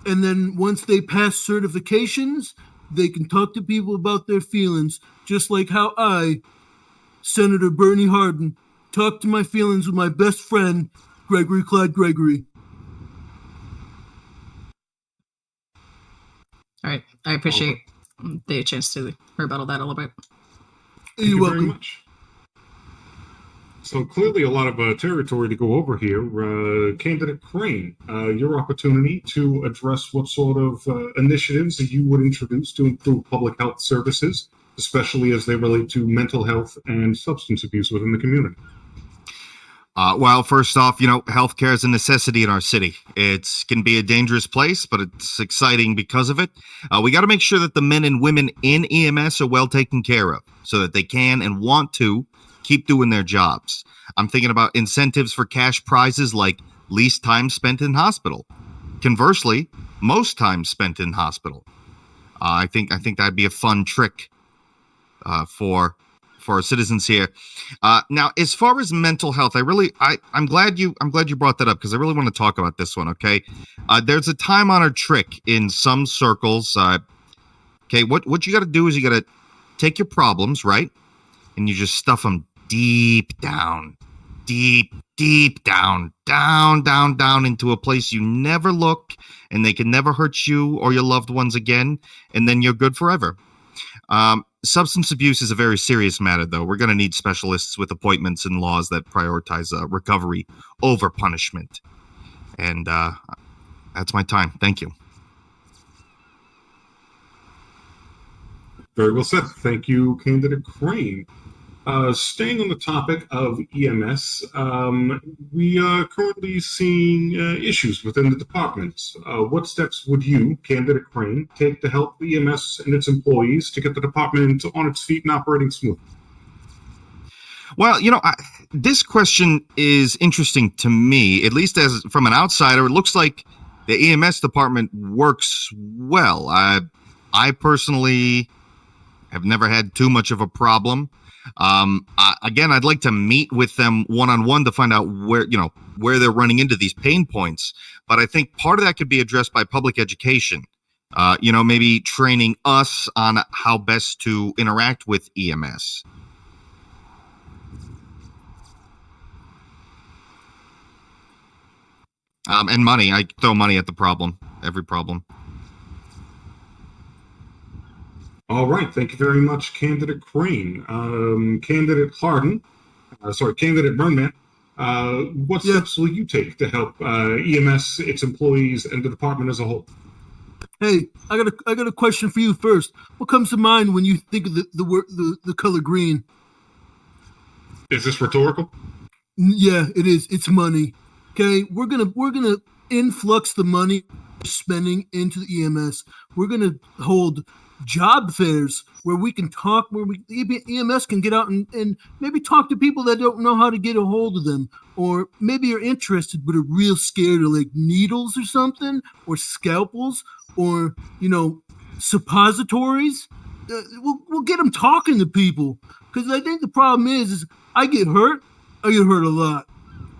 and then once they pass certifications, they can talk to people about their feelings, just like how I, Senator Bernie Hardin, talked to my feelings with my best friend, Gregory Clyde Gregory. All right. I appreciate the chance to rebuttal that a little bit. Thank you very much. So clearly a lot of territory to go over here. Candidate Crane, your opportunity to address what sort of initiatives that you would introduce to improve public health services, especially as they relate to mental health and substance abuse within the community. Well, first off, healthcare is a necessity in our city. It can be a dangerous place, but it's exciting because of it. We got to make sure that the men and women in EMS are well taken care of so that they can and want to keep doing their jobs. I'm thinking about incentives for cash prizes like least time spent in hospital. Conversely, most time spent in hospital. I think that'd be a fun trick for our citizens here. Now, as far as mental health, I'm glad you brought that up because I really want to talk about this one. Okay, there's a time-honored trick in some circles. Okay, what you got to do is you got to take your problems, right, and you just stuff them deep down into a place you never look, and they can never hurt you or your loved ones again, and then you're good forever. Substance abuse is a very serious matter, though. We're going to need specialists with appointments and laws that prioritize recovery over punishment. And that's my time. Thank you. Very well said. Thank you, Candidate Crane. Staying on the topic of EMS, we are currently seeing issues within the department. What steps would you, Candidate Crane, take to help EMS and its employees to get the department on its feet and operating smoothly? Well, this question is interesting to me, at least as from an outsider. It looks like the EMS department works well. I personally have never had too much of a problem. Again, I'd like to meet with them one-on-one to find out where they're running into these pain points. But I think part of that could be addressed by public education. Maybe training us on how best to interact with EMS. And money. I throw money at the problem. Every problem. All right. Thank you very much, Candidate Crane. Candidate Burnman, what steps will you take to help EMS, its employees, and the department as a whole? Hey, I got a question for you first. What comes to mind when you think of the color green? Is this rhetorical? Yeah, it is. It's money. Okay, we're gonna influx the money spending into the EMS. We're gonna hold job fairs where we can talk, EMS can get out and maybe talk to people that don't know how to get a hold of them, or maybe are interested but are real scared of like needles or something, or scalpels, or suppositories. We'll get them talking to people, because I think the problem is I get hurt a lot.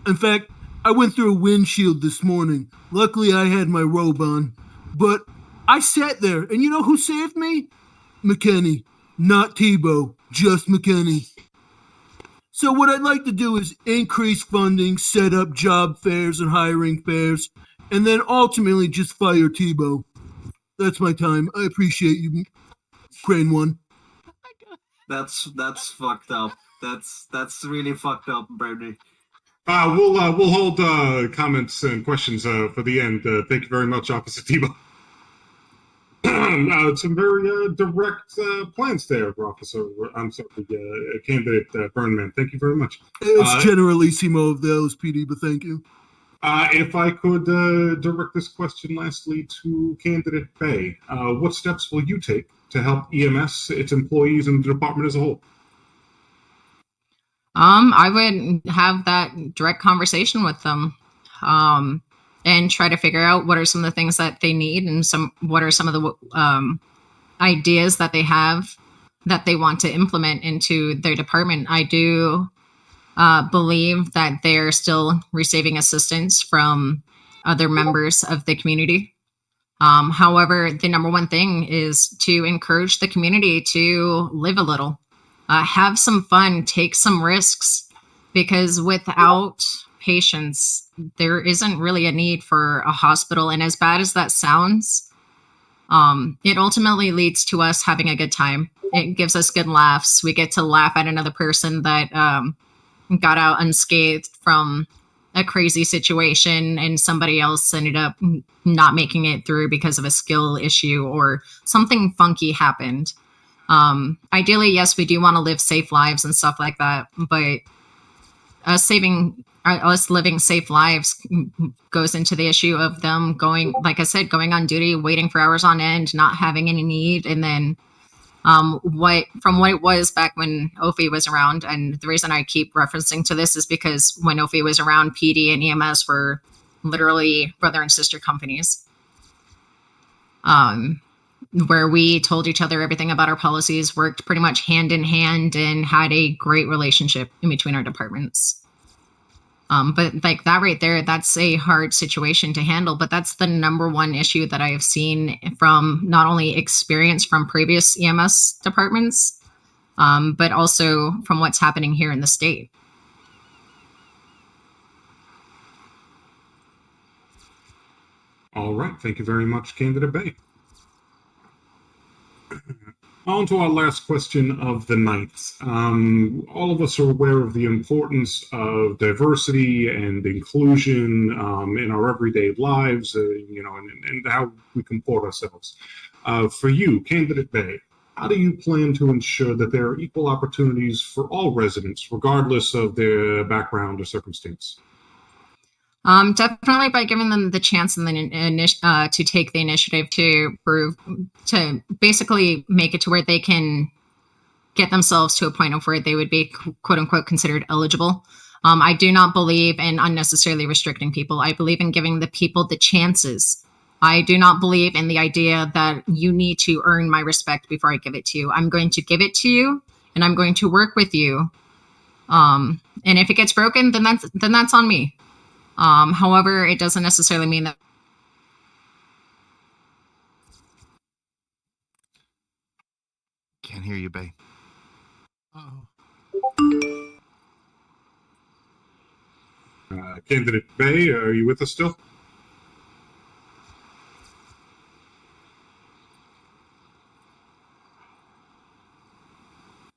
In fact, I went through a windshield this morning. Luckily, I had my robe on, but I sat there, and you know who saved me? McKinney. Not Tebow, just McKinney. So what I'd like to do is increase funding, set up job fairs and hiring fairs, and then ultimately just fire Tebow. That's my time. I appreciate you, Crane One. That's fucked up. That's really fucked up, Bernie. We'll hold comments and questions for the end. Thank you very much, Officer Tebow. Some very direct plans there, Officer. I'm sorry, Candidate Burnman. Thank you very much. It's Generalissimo of the LSPD, but thank you. If I could direct this question lastly to Candidate Bay, what steps will you take to help EMS, its employees, and the department as a whole? I would have that direct conversation with them, and try to figure out what are some of the things that they need and what are some of the ideas that they have that they want to implement into their department. I do believe that they're still receiving assistance from other members of the community. However, the number one thing is to encourage the community to live a little. Have some fun, take some risks, because without patients, there isn't really a need for a hospital. And as bad as that sounds, it ultimately leads to us having a good time. It gives us good laughs. We get to laugh at another person that got out unscathed from a crazy situation and somebody else ended up not making it through because of a skill issue or something funky happened. Ideally, yes, we do want to live safe lives and stuff like that, but us living safe lives goes into the issue of them going, like I said, going on duty, waiting for hours on end, not having any need, and then from what it was back when Ophi was around. And the reason I keep referencing to this is because when Ophi was around, PD and EMS were literally brother and sister companies. Where we told each other everything about our policies, worked pretty much hand in hand, and had a great relationship in between our departments. But like that right there, that's a hard situation to handle, but that's the number one issue that I have seen from not only experience from previous EMS departments, but also from what's happening here in the state. All right. Thank you very much, Candidate Bay. On to our last question of the night. All of us are aware of the importance of diversity and inclusion in our everyday lives, and how we comport ourselves. For you, Candidate Bay, how do you plan to ensure that there are equal opportunities for all residents, regardless of their background or circumstance? Definitely by giving them the chance and to take the initiative to basically make it to where they can get themselves to a point of where they would be quote unquote considered eligible. I do not believe in unnecessarily restricting people. I believe in giving the people the chances. I do not believe in the idea that you need to earn my respect before I give it to you. I'm going to give it to you, and I'm going to work with you. And if it gets broken, then that's on me. However, it doesn't necessarily mean that. Can't hear you, Bay. Candidate Bay, are you with us still?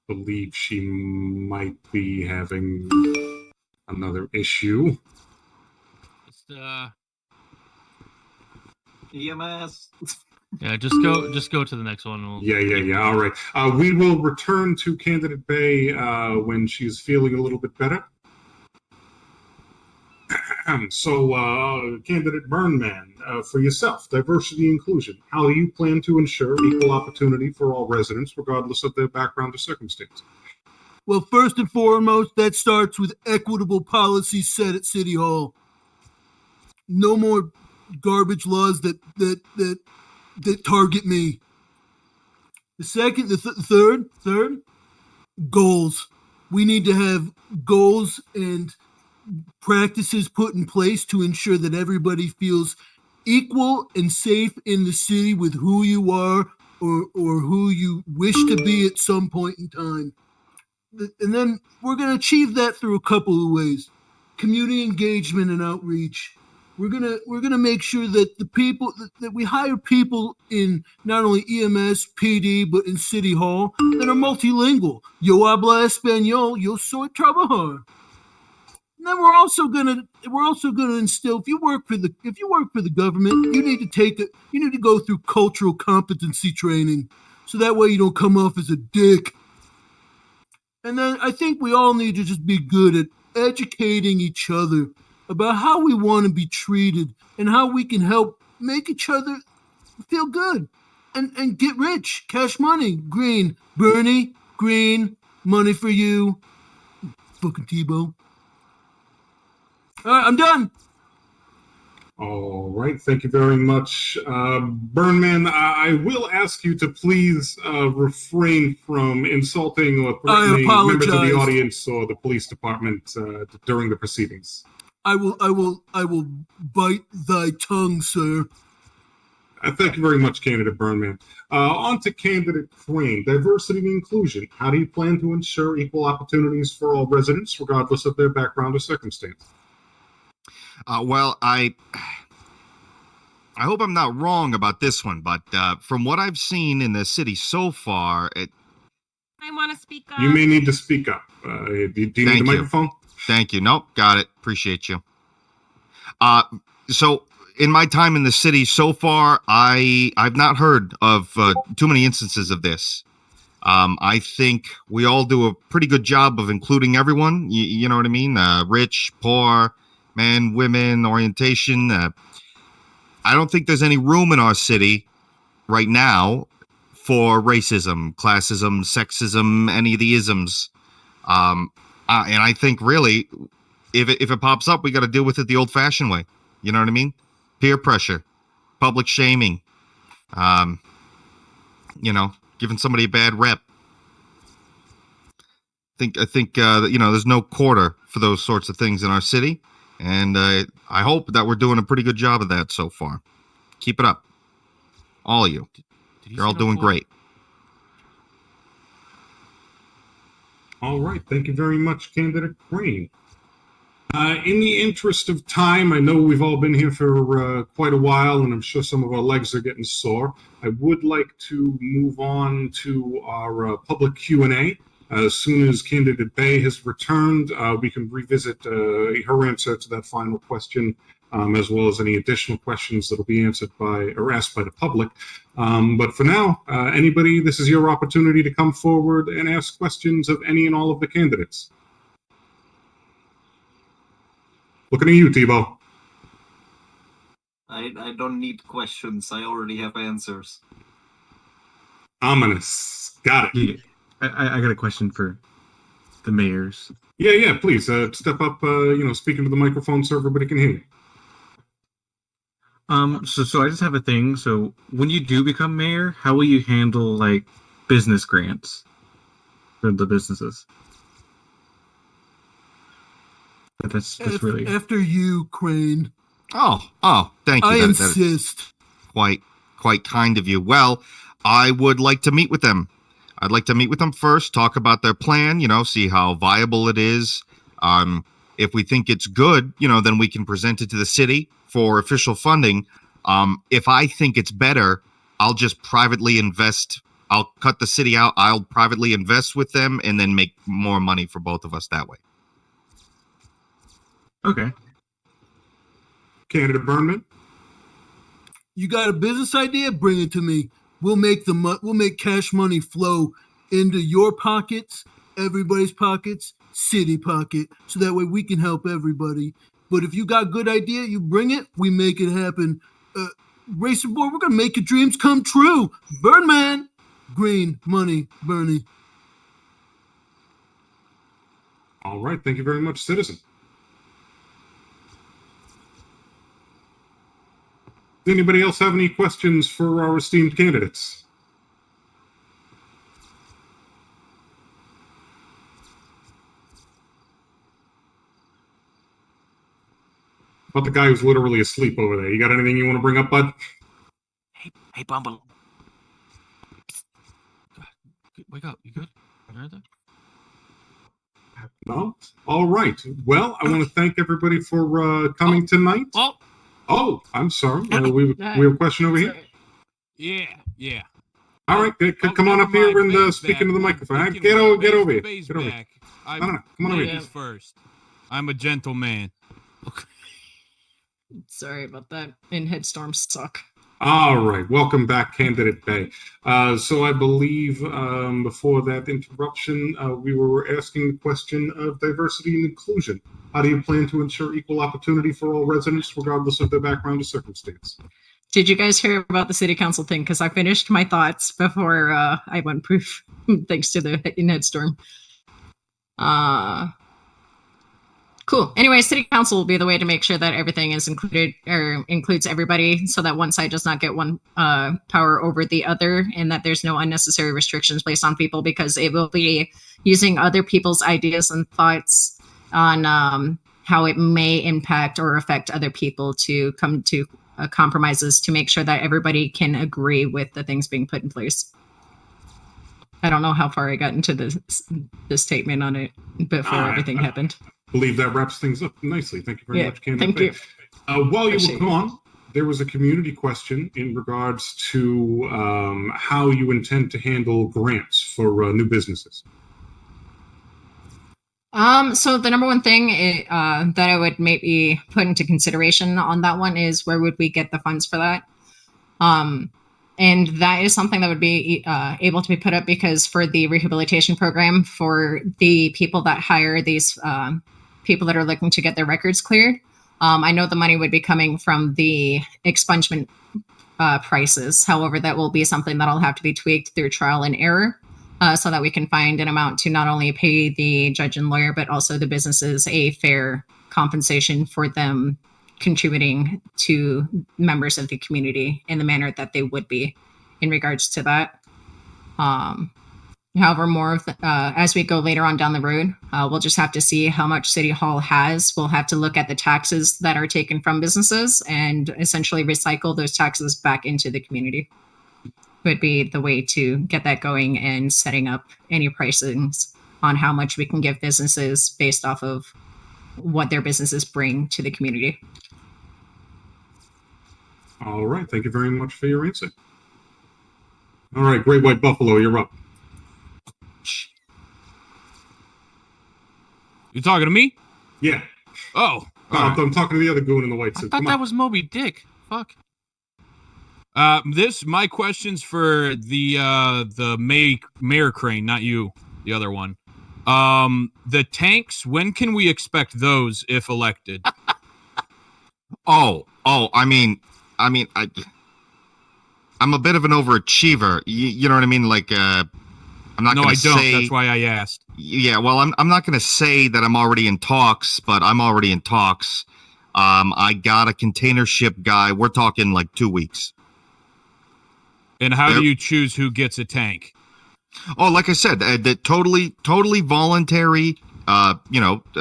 Believe she might be having another issue. EMS. Yeah, just go to the next one. Yeah. All right. We will return to Candidate Bay when she's feeling a little bit better. So, Candidate Burnman, for yourself, diversity inclusion, how do you plan to ensure equal opportunity for all residents, regardless of their background or circumstance? Well, first and foremost, that starts with equitable policies set at City Hall. No more garbage laws that target me. The second, third, goals. We need to have goals and practices put in place to ensure that everybody feels equal and safe in the city with who you are or who you wish to be at some point in time. And then we're going to achieve that through a couple of ways. Community engagement and outreach. We're gonna make sure that the people that we hire people in not only EMS, PD, but in City Hall that are multilingual. Yo habla español, yo soy trabajar. And then we're also gonna instill, if you work for the government, you need to go through cultural competency training, so that way you don't come off as a dick. And then I think we all need to just be good at educating each other about how we want to be treated and how we can help make each other feel good and get rich. Cash money. Green. Bernie. Green. Money for you. Fucking Tebow. All right, I'm done. All right, thank you very much. Burnman, I will ask you to please refrain from insulting or threatening members of the audience or the police department during the proceedings. I will bite thy tongue, sir. Thank you very much, candidate Burnman. On to candidate Crane. Diversity and inclusion. How do you plan to ensure equal opportunities for all residents, regardless of their background or circumstance? Well, I hope I'm not wrong about this one, but from what I've seen in the city so far, I want to speak up. You may need to speak up. Do you need a microphone? Thank you. Nope, got it. Appreciate you. So in my time in the city so far, I've not heard of too many instances of this. I think we all do a pretty good job of including everyone. You know what I mean? Rich, poor, men, women, orientation. I don't think there's any room in our city right now for racism, classism, sexism, any of the isms. And I think really, if it pops up, we got to deal with it the old-fashioned way. You know what I mean? Peer pressure, public shaming, giving somebody a bad rep. I think there's no quarter for those sorts of things in our city. And I hope that we're doing a pretty good job of that so far. Keep it up. All of you. You're all doing great. All right. Thank you very much, candidate Crane. In the interest of time, I know we've all been here for quite a while, and I'm sure some of our legs are getting sore. I would like to move on to our public Q&A. As soon as candidate Bay has returned, we can revisit her answer to that final question, as well as any additional questions that will be answered by or asked by the public. But for now, anybody, this is your opportunity to come forward and ask questions of any and all of the candidates. Looking at you, Tebow. I don't need questions. I already have answers. Ominous. Got it. Yeah. I got a question for the mayors. Yeah, please step up, speak into the microphone so everybody can hear you. So I just have a thing. So when you do become mayor, how will you handle like business grants for the businesses? But that's really after you, Crane. Oh, thank you. I insist. Quite kind of you. Well, I would like to meet with them. I'd like to meet with them first, talk about their plan, see how viable it is. If we think it's good, then we can present it to the city for official funding. If I think it's better, I'll just privately invest. I'll cut the city out. I'll privately invest with them and then make more money for both of us that way. Okay. Candidate Burnman? You got a business idea? Bring it to me. We'll make cash money flow into your pockets, everybody's pockets, city pocket, so that way we can help everybody. But if you got a good idea, you bring it, we make it happen. Racer boy, we're gonna make your dreams come true. Birdman, green money, Bernie. All right, thank you very much, citizen. Does anybody else have any questions for our esteemed candidates? About the guy who's literally asleep over there. You got anything you want to bring up, bud? Hey, Bumble. Wake up. You good? You heard that? No? All right. Well, I want to thank everybody for coming tonight. Oh, I'm sorry. We have a question over here. Yeah. All right, come on up here and speak into the microphone. Get over here. Get over here. No, come on over here. First. I'm a gentleman. Sorry about that. And headstorms suck. All right, welcome back, Candidate Bay. So I believe before that interruption, we were asking the question of diversity and inclusion. How do you plan to ensure equal opportunity for all residents, regardless of their background or circumstance? Did you guys hear about the city council thing? Because I finished my thoughts before I went proof, thanks to the headstorm. Cool. Anyway, city council will be the way to make sure that everything is included or includes everybody so that one side does not get one power over the other and that there's no unnecessary restrictions placed on people because it will be using other people's ideas and thoughts on how it may impact or affect other people to come to compromises to make sure that everybody can agree with the things being put in place. I don't know how far I got into this statement on it before everything happened. Believe that wraps things up nicely. Thank you very much, Candidate. Thank you. While you were gone, there was a community question in regards to how you intend to handle grants for new businesses. So the number one thing that I would maybe put into consideration on that one is where would we get the funds for that? And that is something that would be able to be put up because for the rehabilitation program for the people that hire these people that are looking to get their records cleared, I know the money would be coming from the expungement prices. However, that will be something that'll have to be tweaked through trial and error so that we can find an amount to not only pay the judge and lawyer, but also the businesses a fair compensation for them contributing to members of the community in the manner that they would be in regards to that. However, more of as we go later on down the road, we'll just have to see how much City Hall has. We'll have to look at the taxes that are taken from businesses and essentially recycle those taxes back into the community. Would be the way to get that going and setting up any pricings on how much we can give businesses based off of what their businesses bring to the community. All right. Thank you very much for your answer. All right. Great White Buffalo, you're up. You talking to me? Yeah. Oh. I'm talking to the other goon in the white suit. I thought that was Moby Dick. Fuck. My question's for the Mayor Crane, not you, the other one. The tanks, when can we expect those if elected? I'm a bit of an overachiever. You know what I mean? Like, I'm not going to say... No, I don't. That's why I asked. Yeah, well, I'm not going to say that I'm already in talks, but I'm already in talks. I got a container ship guy. We're talking like 2 weeks. And how do you choose who gets a tank? Oh, like I said, the totally voluntary,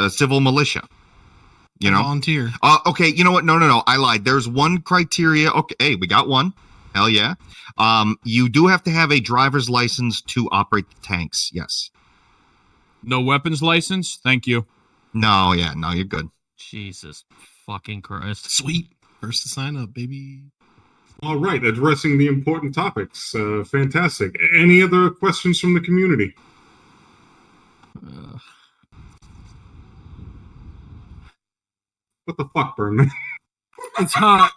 civil militia. You know? Volunteer. Okay, you know what? No. I lied. There's one criteria. Okay, hey, we got one. Hell yeah. You do have to have a driver's license to operate the tanks. Yes. No weapons license? Thank you. No, you're good. Jesus fucking Christ. Sweet. First to sign up, baby. All right, addressing the important topics. Fantastic. Any other questions from the community? What the fuck, Burnman? It's hot.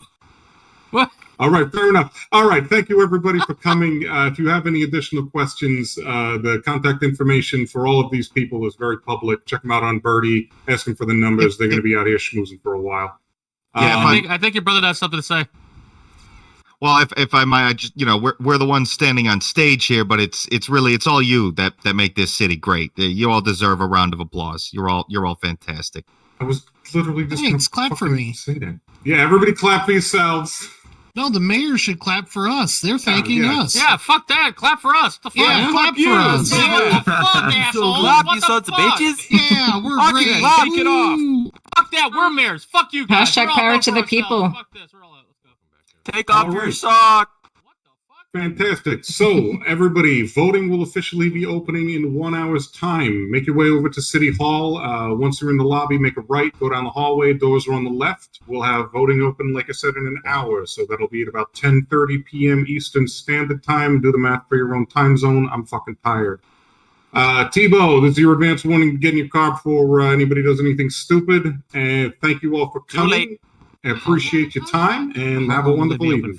What? All right, fair enough. All right, thank you everybody for coming. If you have any additional questions, the contact information for all of these people is very public. Check them out on Birdie. Ask them for the numbers. They're going to be out here schmoozing for a while. I think your brother has something to say. Well, if I might, I just we're the ones standing on stage here, but it's all you that make this city great. You all deserve a round of applause. You're all fantastic. I was literally just thanks. Clap for me. Say that. Yeah, everybody clap for yourselves. No, the mayor should clap for us. They're thanking us. Yeah, fuck that. Clap for us. The fuck? Yeah, clap for us. Yeah, what the fuck, asshole? Clap, what you sons of bitches. Yeah, we're great. Take it off. Fuck that. We're mayors. Fuck you guys. Hashtag power to the people. Fuck this. We're all out. Let's go. Take off your sock. Fantastic. So, everybody, voting will officially be opening in 1 hour's time. Make your way over to City Hall. Once you're in the lobby, make a right, go down the hallway. Doors are on the left. We'll have voting open, like I said, in an hour. So that'll be at about 10:30 p.m. Eastern Standard Time. Do the math for your own time zone. I'm fucking tired. Tebow, this is your advance warning to get in your car before anybody does anything stupid. And thank you all for coming. I appreciate your time and have a wonderful evening.